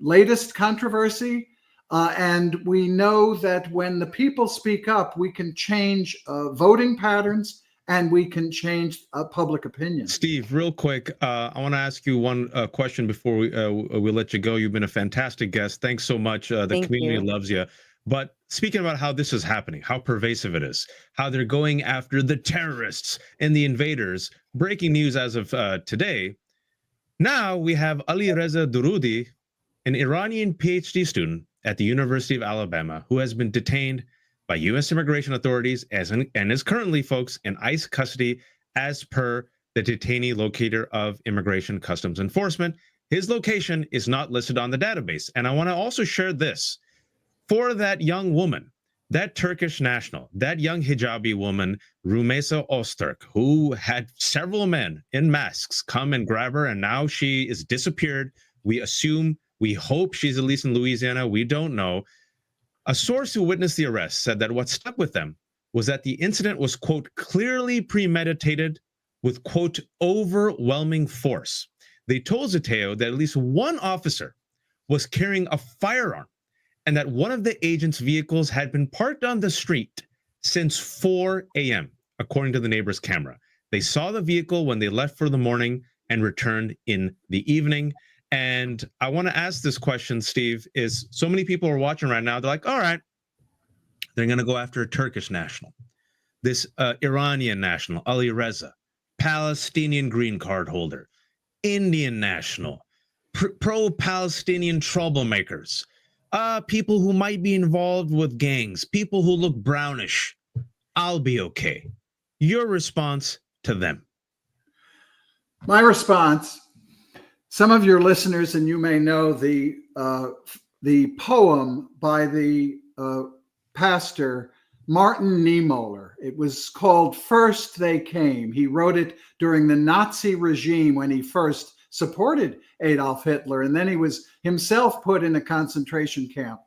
F: latest controversy. And we know that when the people speak up, we can change voting patterns and we can change public opinion.
B: Steve, real quick, I want to ask you one question before we let you go. You've been a fantastic guest. Thanks so much. The community loves you. But speaking about how this is happening, how pervasive it is, how they're going after the terrorists and the invaders, breaking news as of today. Now we have Ali Reza Durudi, an Iranian PhD student at the University of Alabama, who has been detained by U.S. immigration authorities and is currently, folks, in ICE custody as per the detainee locator of Immigration Customs Enforcement. His location is not listed on the database. And I want to also share this. For that young woman, that Turkish national, that young hijabi woman, Rumeysa Öztürk, who had several men in masks come and grab her, and now she is disappeared. We hope she's at least in Louisiana. We don't know. A source who witnessed the arrest said that what stuck with them was that the incident was, quote, clearly premeditated with, quote, overwhelming force. They told Zeteo that at least one officer was carrying a firearm and that one of the agent's vehicles had been parked on the street since 4 a.m., according to the neighbor's camera. They saw the vehicle when they left for the morning and returned in the evening. And I want to ask this question, Steve, is so many people are watching right now. They're like, all right, they're going to go after a Turkish national, this Iranian national, Ali Reza, Palestinian green card holder, Indian national, pro-Palestinian troublemakers, people who might be involved with gangs, people who look brownish. I'll be okay. Your response to them?
F: My response, some of your listeners, and you may know the poem by the pastor Martin Niemöller. It was called First They Came. He wrote it during the Nazi regime when he first supported Adolf Hitler, and then he was himself put in a concentration camp.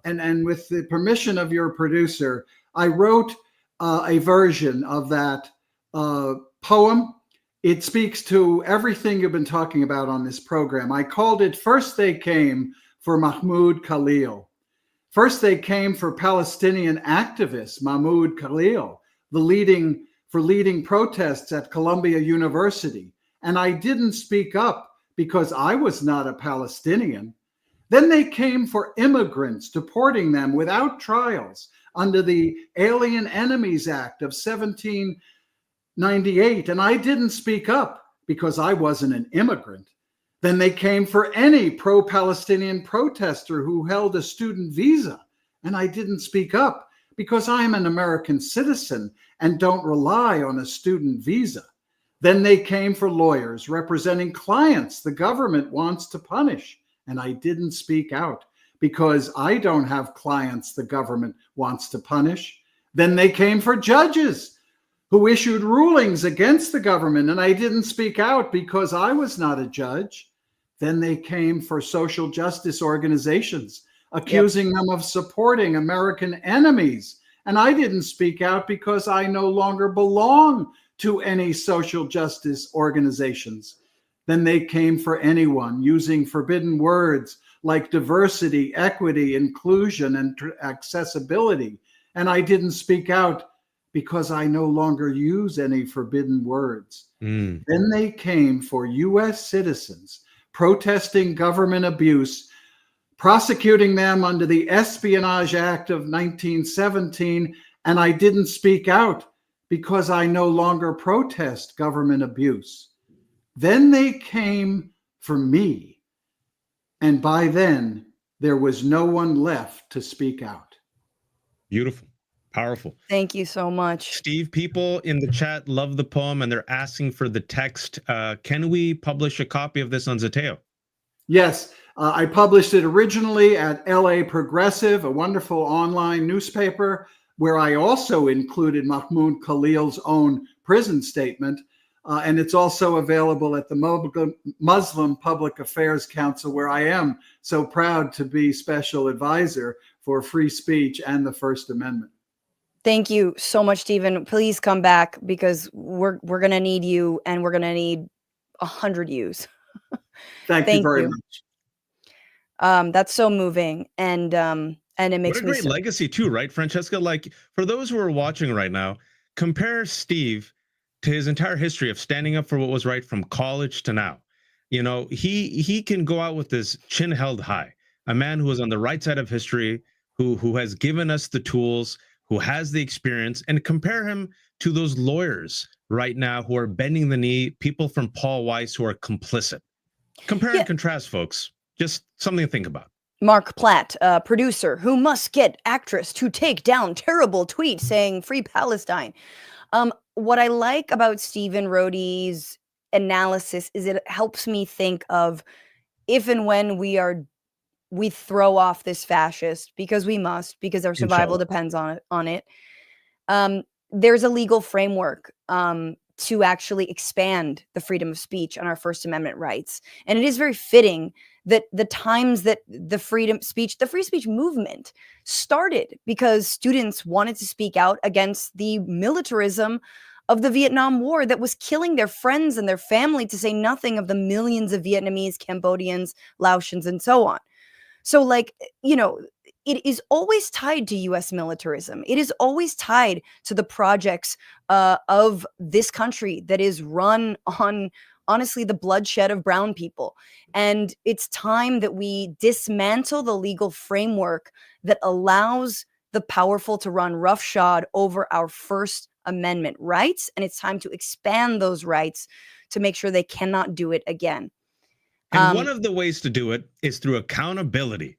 F: And with the permission of your producer, I wrote a version of that poem. It speaks to everything you've been talking about on this program. I called it First They Came for Mahmoud Khalil. First they came for Palestinian activist Mahmoud Khalil, leading protests at Columbia University. And I didn't speak up because I was not a Palestinian. Then they came for immigrants, deporting them without trials under the Alien Enemies Act of 1798. And I didn't speak up because I wasn't an immigrant. Then they came for any pro-Palestinian protester who held a student visa. And I didn't speak up because I'm an American citizen and don't rely on a student visa. Then they came for lawyers representing clients the government wants to punish. And I didn't speak out because I don't have clients the government wants to punish. Then they came for judges who issued rulings against the government, and I didn't speak out because I was not a judge. Then they came for social justice organizations, accusing them of supporting American enemies. And I didn't speak out because I no longer belong to any social justice organizations. Then they came for anyone using forbidden words like diversity, equity, inclusion, and accessibility. And I didn't speak out because I no longer use any forbidden words. Then they came for US citizens protesting government abuse, prosecuting them under the Espionage Act of 1917, and I didn't speak out because I no longer protest government abuse. Then they came for me, and by then there was no one left to speak out.
B: Beautiful. Powerful.
A: Thank you so much.
B: Steve, people in the chat love the poem and they're asking for the text. Can we publish a copy of this on Zeteo?
F: Yes, I published it originally at LA Progressive, a wonderful online newspaper, where I also included Mahmoud Khalil's own prison statement. And it's also available at the Muslim Public Affairs Council, where I am so proud to be special advisor for free speech and the First Amendment.
A: Thank you so much, Stephen. Please come back because we're going to need you, and we're going to need 100 yous.
F: Thank you very much.
A: That's so moving, and it makes me
B: what a great legacy too, right, Francesca? Like, for those who are watching right now, compare Steve to his entire history of standing up for what was right from college to now. You know, he can go out with his chin held high. A man who is on the right side of history, who has given us the tools, who has the experience, and compare him to those lawyers right now who are bending the knee, people from Paul Weiss who are complicit. Compare and contrast, folks. Just something to think about.
A: Mark Platt, producer, who must get actress to take down terrible tweet saying free Palestine. What I like about Stephen Rohde's analysis is it helps me think of if and when we are we throw off this fascist, because we must, because our survival depends on it. There's a legal framework to actually expand the freedom of speech and our First Amendment rights. And it is very fitting that the times that the free speech movement started because students wanted to speak out against the militarism of the Vietnam War that was killing their friends and their family, to say nothing of the millions of Vietnamese, Cambodians, Laotians, and so on. So, like, you know, it is always tied to U.S. militarism. It is always tied to the projects of this country that is run on, honestly, the bloodshed of brown people. And it's time that we dismantle the legal framework that allows the powerful to run roughshod over our First Amendment rights. And it's time to expand those rights to make sure they cannot do it again.
B: And one of the ways to do it is through accountability.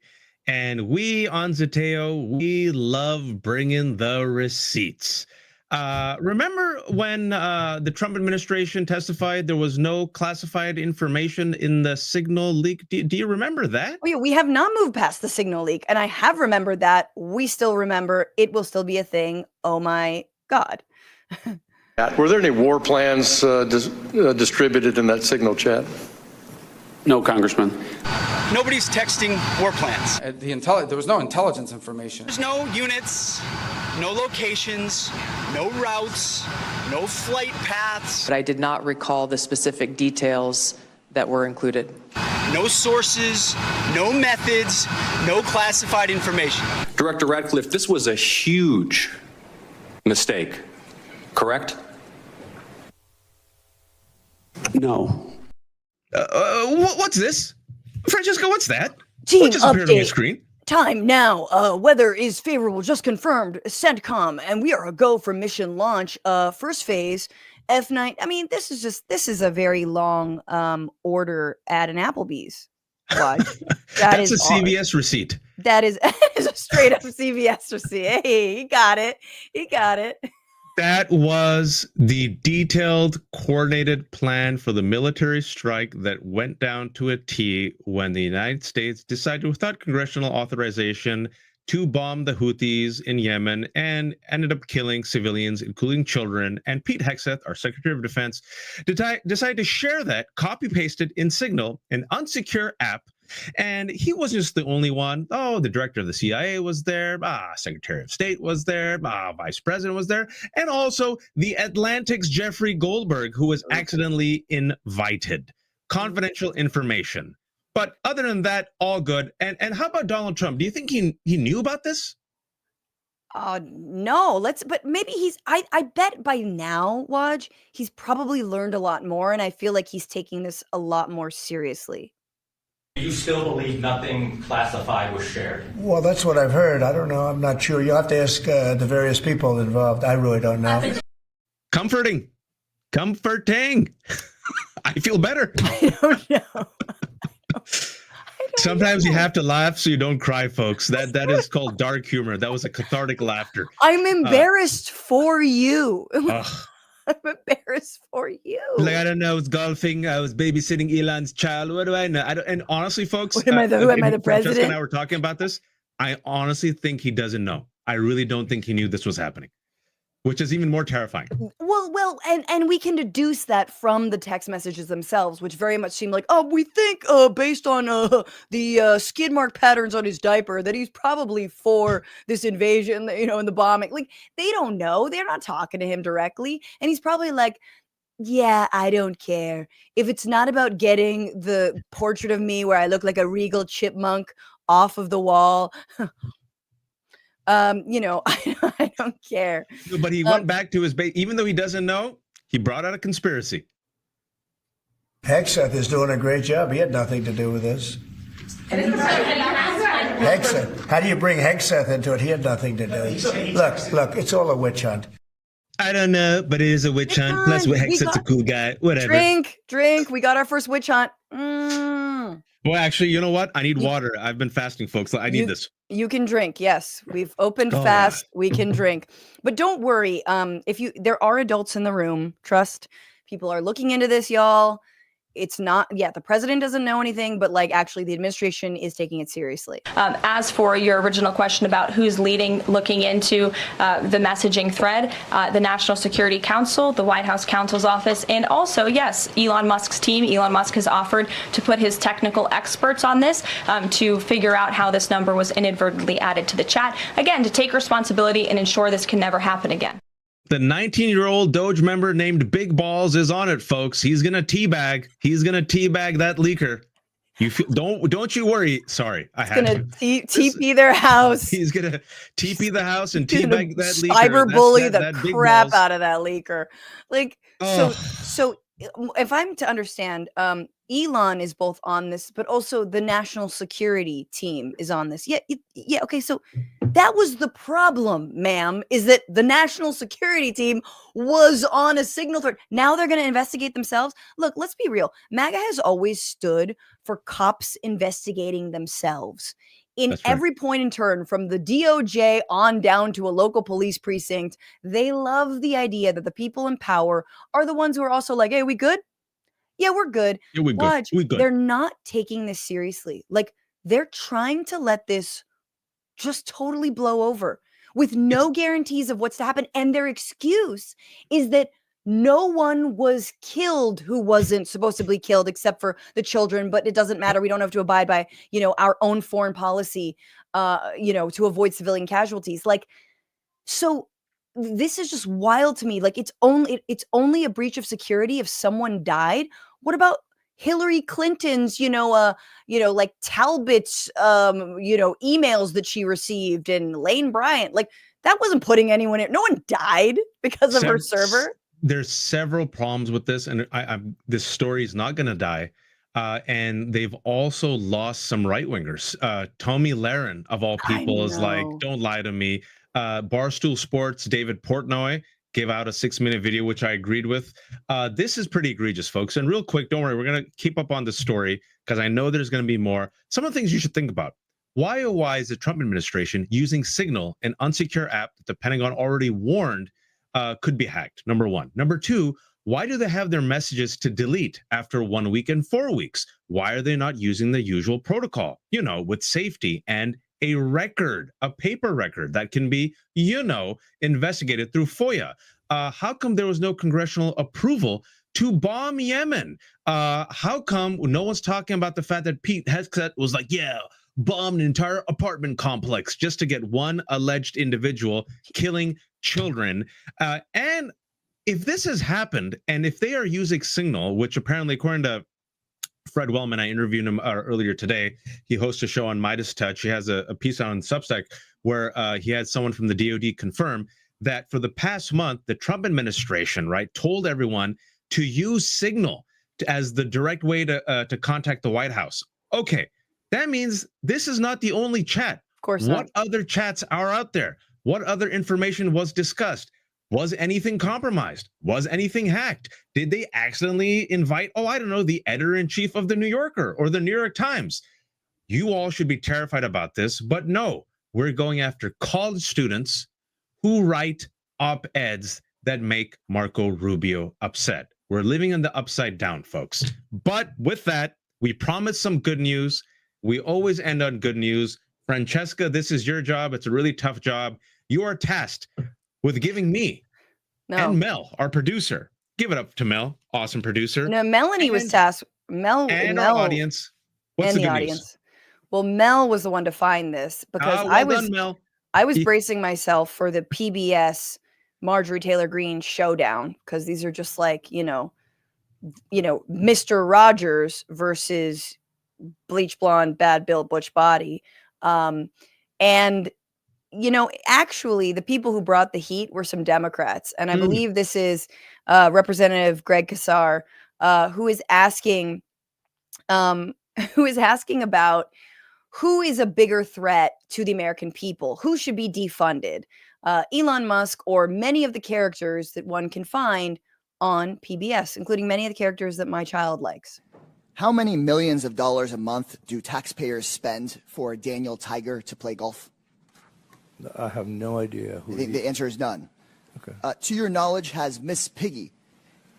B: And we on Zeteo, we love bringing the receipts. Remember when the Trump administration testified there was no classified information in the Signal leak? Do you remember that?
A: Oh, yeah, we have not moved past the Signal leak. And I have remembered that. We still remember. It will still be a thing. Oh, my God.
I: Were there any war plans distributed in that Signal chat?
J: No, Congressman.
K: Nobody's texting war plans.
H: There was no intelligence information.
K: There's no units, no locations, no routes, no flight paths.
L: But I did not recall the specific details that were included.
K: No sources, no methods, no classified information.
J: Director Radcliffe, this was a huge mistake, correct? No.
B: What's this? Francesca, what's that?
A: Team
B: what just appeared on your
A: update.
B: screen?
A: Time now. Weather is favorable, just confirmed. CENTCOM, and we are a go for mission launch. First phase, F9. I mean, this is a very long order at an Applebee's. Why?
B: That's a CVS receipt.
A: That is a straight up CVS receipt. Hey, he got it. He got it.
B: That was the detailed, coordinated plan for the military strike that went down to a T when the United States decided, without congressional authorization, to bomb the Houthis in Yemen and ended up killing civilians, including children. And Pete Hegseth, our Secretary of Defense, decided to share that, copy-pasted in Signal, an unsecure app. And he wasn't just the only one. Oh, the director of the CIA was there. Secretary of State was there. Vice President was there. And also the Atlantic's Jeffrey Goldberg, who was accidentally invited. Confidential information. But other than that, all good. And how about Donald Trump? Do you think he knew about this?
A: No, but maybe I bet by now, Waj, he's probably learned a lot more. And I feel like he's taking this a lot more seriously.
M: You still believe nothing classified was shared?
N: Well, that's what I've heard. I don't know. I'm not sure. You'll have to ask the various people involved. I really don't know.
B: Comforting. I feel better.
A: I don't know.
B: Sometimes you have to laugh so you don't cry, folks. That is called dark humor. That was a cathartic laughter.
A: I'm embarrassed for you. I'm embarrassed for you.
B: Like, I don't know. I was golfing. I was babysitting Elon's child. What do I know? And honestly, folks,
A: who am I, the president?
B: Francesca and I were talking about this. I honestly think he doesn't know. I really don't think he knew this was happening, which is even more terrifying.
A: Well, and we can deduce that from the text messages themselves, which very much seem like, we think based on the skid mark patterns on his diaper that he's probably for this invasion, and the bombing. Like, they don't know. They're not talking to him directly. And he's probably like, yeah, I don't care. If it's not about getting the portrait of me where I look like a regal chipmunk off of the wall, I don't care.
B: But he went back to his base, even though he doesn't know, he brought out a conspiracy.
N: Hegseth is doing a great job. He had nothing to do with this. Hegseth. How do you bring Hegseth into it? He had nothing to do. Look, it's all a witch hunt.
B: I don't know, but it is a witch hunt. Plus, Hegseth's a cool guy. Whatever.
A: Drink. We got our first witch hunt.
B: Well, actually, you know what? I need water. I've been fasting, folks. I need this.
A: You can drink. Yes, we've opened fast. Yeah. We can drink, but don't worry. There are adults in the room. Trust. People are looking into this, y'all. it's not, the president doesn't know anything, but like actually the administration is taking it seriously.
O: As for your original question about who's looking into the messaging thread, the National Security Council, the White House counsel's office, and also, yes, Elon Musk's team. Elon Musk has offered to put his technical experts on this to figure out how this number was inadvertently added to the chat. Again, to take responsibility and ensure this can never happen again.
B: The 19-year-old Doge member named Big Balls is on it, folks. He's gonna teabag. He's gonna teabag that leaker. You feel, don't you worry. Sorry, I had to.
A: TP their house.
B: He's gonna TP the house and teabag that leaker.
A: Cyberbully the
B: that
A: crap out of that leaker. Like so. If I'm to understand, Elon is both on this, but also the national security team is on this. Yeah. Okay. So that was the problem, ma'am, is that the national security team was on a signal thread. Now they're going to investigate themselves. Look, let's be real. MAGA has always stood for cops investigating themselves. In every point in turn, from the DOJ on down to a local police precinct, they love the idea that the people in power are the ones who are also like, hey, we good? Yeah, we're good.
B: Yeah, we good. We good.
A: They're not taking this seriously. Like, they're trying to let this just totally blow over with no guarantees of what's to happen. And their excuse is that no one was killed who wasn't supposed to be killed except for the children, but it doesn't matter. We don't have to abide by, our own foreign policy, to avoid civilian casualties. Like, so this is just wild to me. Like, it's only a breach of security if someone died. What about Hillary Clinton's, like Talbot's, emails that she received and Lane Bryant? Like, that wasn't putting anyone in. No one died because of her server.
B: There's several problems with this, and this story is not going to die. And they've also lost some right-wingers. Tommy Lahren, of all people, is like, don't lie to me. Barstool Sports, David Portnoy gave out a 6-minute video, which I agreed with. This is pretty egregious, folks. And real quick, don't worry, we're going to keep up on the story because I know there's going to be more. Some of the things you should think about. Why is the Trump administration using Signal, an unsecure app that the Pentagon already warned could be hacked? Number one. Number two, why do they have their messages to delete after 1 week and 4 weeks? Why are they not using the usual protocol, with safety and a record, a paper record that can be, investigated through FOIA? How come there was no congressional approval to bomb Yemen? How come no one's talking about the fact that Pete Hegseth was like, bombed an entire apartment complex just to get one alleged individual killing children? And if this has happened, and if they are using Signal, which apparently, according to Fred Wellman, I interviewed him earlier today. He hosts a show on Midas Touch. He has a piece on Substack where he had someone from the DOD confirm that for the past month, the Trump administration, told everyone to use Signal as the direct way to contact the White House. Okay, that means this is not the only chat.
A: Of course not.
B: What other chats are out there? What other information was discussed? Was anything compromised? Was anything hacked? Did they accidentally invite, the editor-in-chief of the New Yorker or the New York Times? You all should be terrified about this, but no, we're going after college students who write op-eds that make Marco Rubio upset. We're living in the upside down, folks. But with that, we promised some good news. We always end on good news. Francesca, this is your job. It's a really tough job. You are tasked with giving me and Mel, our producer. Give it up to Mel, awesome producer.
A: No, Melanie was tasked. Mel
B: and our audience. What's the good news?
A: Well, Mel was the one to find this because I was bracing myself for the PBS Marjorie Taylor Greene showdown because these are just like, Mr. Rogers versus bleach blonde, bad built, butch body. And actually the people who brought the heat were some Democrats. And I believe this is Representative Greg Casar, who is asking about who is a bigger threat to the American people, who should be defunded, Elon Musk or many of the characters that one can find on PBS, including many of the characters that my child likes.
P: How many millions of dollars a month do taxpayers spend for Daniel Tiger to play golf?
N: I have no idea.
P: The answer is none.
N: Okay.
P: To your knowledge, has Miss Piggy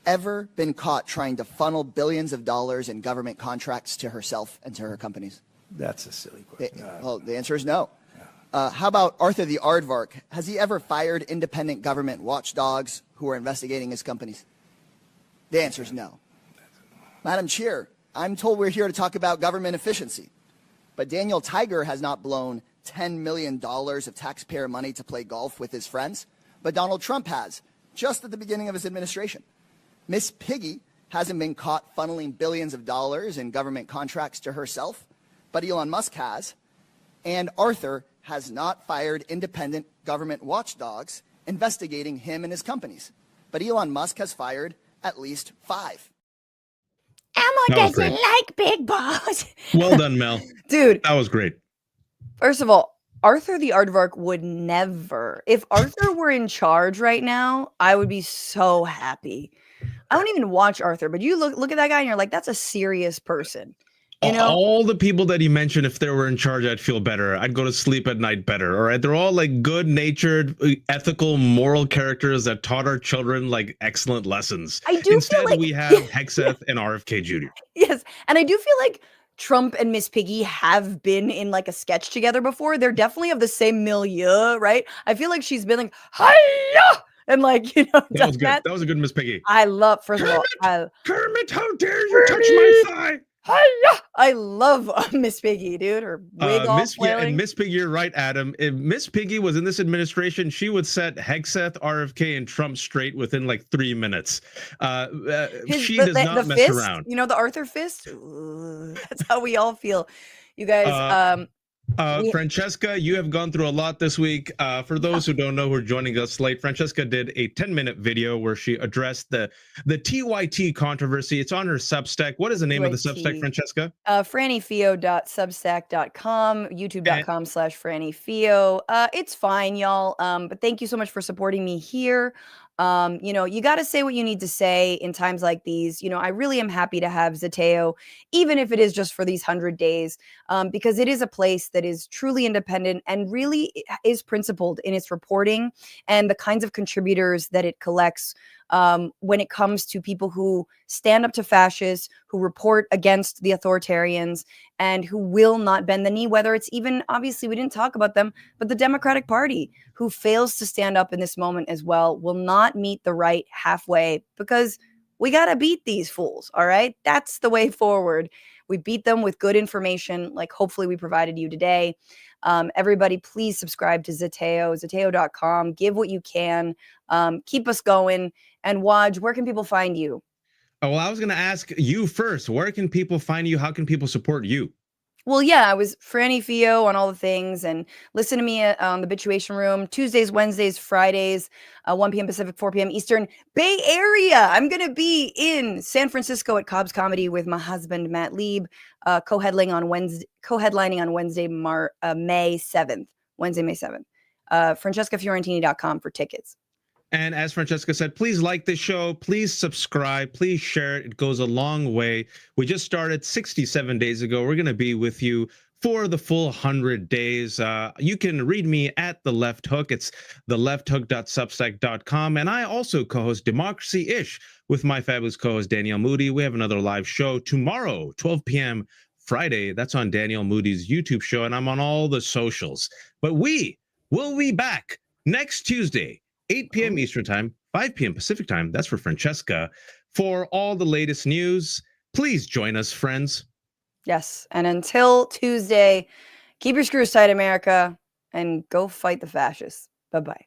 P: ever been caught trying to funnel billions of dollars in government contracts to herself and to her companies?
N: That's a silly question.
P: Well, the answer is no. How about Arthur the Aardvark? Has he ever fired independent government watchdogs who are investigating his companies? The answer is no. Madam Chair, I'm told we're here to talk about government efficiency, but Daniel Tiger has not blown $10 million of taxpayer money to play golf with his friends, but Donald Trump has, just at the beginning of his administration. Miss Piggy hasn't been caught funneling billions of dollars in government contracts to herself, but Elon Musk has. And Arthur has not fired independent government watchdogs investigating him and his companies, but Elon Musk has fired at least 5.
A: Elmo doesn't like big balls.
B: Well done, Mel.
A: Dude.
B: That was great.
A: First of all, Arthur the Aardvark would never. If Arthur were in charge right now, I would be so happy. I don't even watch Arthur, but you look at that guy and you're like, that's a serious person. You know?
B: All the people that he mentioned, if they were in charge, I'd feel better. I'd go to sleep at night better. All right. They're all like good-natured, ethical, moral characters that taught our children like excellent lessons. Instead, we have Hexeth and RFK Jr.
A: Yes. And I do feel like Trump and Miss Piggy have been in like a sketch together before. They're definitely of the same milieu, right? I feel like she's been like, hiya! And like, you know,
B: that was good. That was a good Miss Piggy.
A: I love, first of all,
B: Kermit, how dare you touch my thigh?
A: Hiya! I love Miss Piggy, dude. Her wig all flailing.
B: And Miss Piggy, you're right, Adam. If Miss Piggy was in this administration, she would set Hexeth, RFK, and Trump straight within like 3 minutes. She does not mess
A: fist,
B: around.
A: You know, the Arthur fist? Ooh, that's how we all feel. You guys,
B: Francesca, you have gone through a lot this week. For those who don't know who are joining us late, Francesca did a 10-minute video where she addressed the TYT controversy. It's on her Substack. What is the name of the Substack, Francesca?
A: FrannyFio.substack.com, youtube.com/FrannyFio. It's fine, y'all. But thank you so much for supporting me here. You know, you got to say what you need to say in times like these. You know, I really am happy to have Zeteo, even if it is just for these 100 days, because it is a place that is truly independent and really is principled in its reporting and the kinds of contributors that it collects when it comes to people who stand up to fascists, who report against the authoritarians, and who will not bend the knee, whether it's even, obviously, we didn't talk about them, but the Democratic Party, who fails to stand up in this moment as well, will not meet the right halfway, because we got to beat these fools, all right? That's the way forward. We beat them with good information, like hopefully we provided you today. Everybody, please subscribe to Zeteo, Zeteo.com. Give what you can. Keep us going. And Waj, where can people find you?
B: Oh, well, I was going to ask you first. Where can people find you? How can people support you?
A: Well, yeah, I was Franny Fio on all the things, and listen to me on the Bituation Room Tuesdays, Wednesdays, Fridays, 1 p.m. Pacific, 4 p.m. Eastern. Bay Area. I'm going to be in San Francisco at Cobb's Comedy with my husband, Matt Lieb, co-headlining on Wednesday, May 7th. Wednesday, May 7th. FrancescaFiorentini.com for tickets.
B: And as Francesca said, please like this show, please subscribe, please share it. It goes a long way. We just started 67 days ago. We're going to be with you for the full 100 days. You can read me at The Left Hook. It's thelefthook.substack.com. And I also co-host Democracy-ish with my fabulous co-host Danielle Moody. We have another live show tomorrow, 12 p.m. Friday. That's on Danielle Moody's YouTube show, and I'm on all the socials. But we will be back next Tuesday, 8 p.m. Eastern Time, 5 p.m. Pacific Time. That's for Francesca. For all the latest news, please join us, friends.
A: Yes. And until Tuesday, keep your screws tight, America, and go fight the fascists. Bye-bye.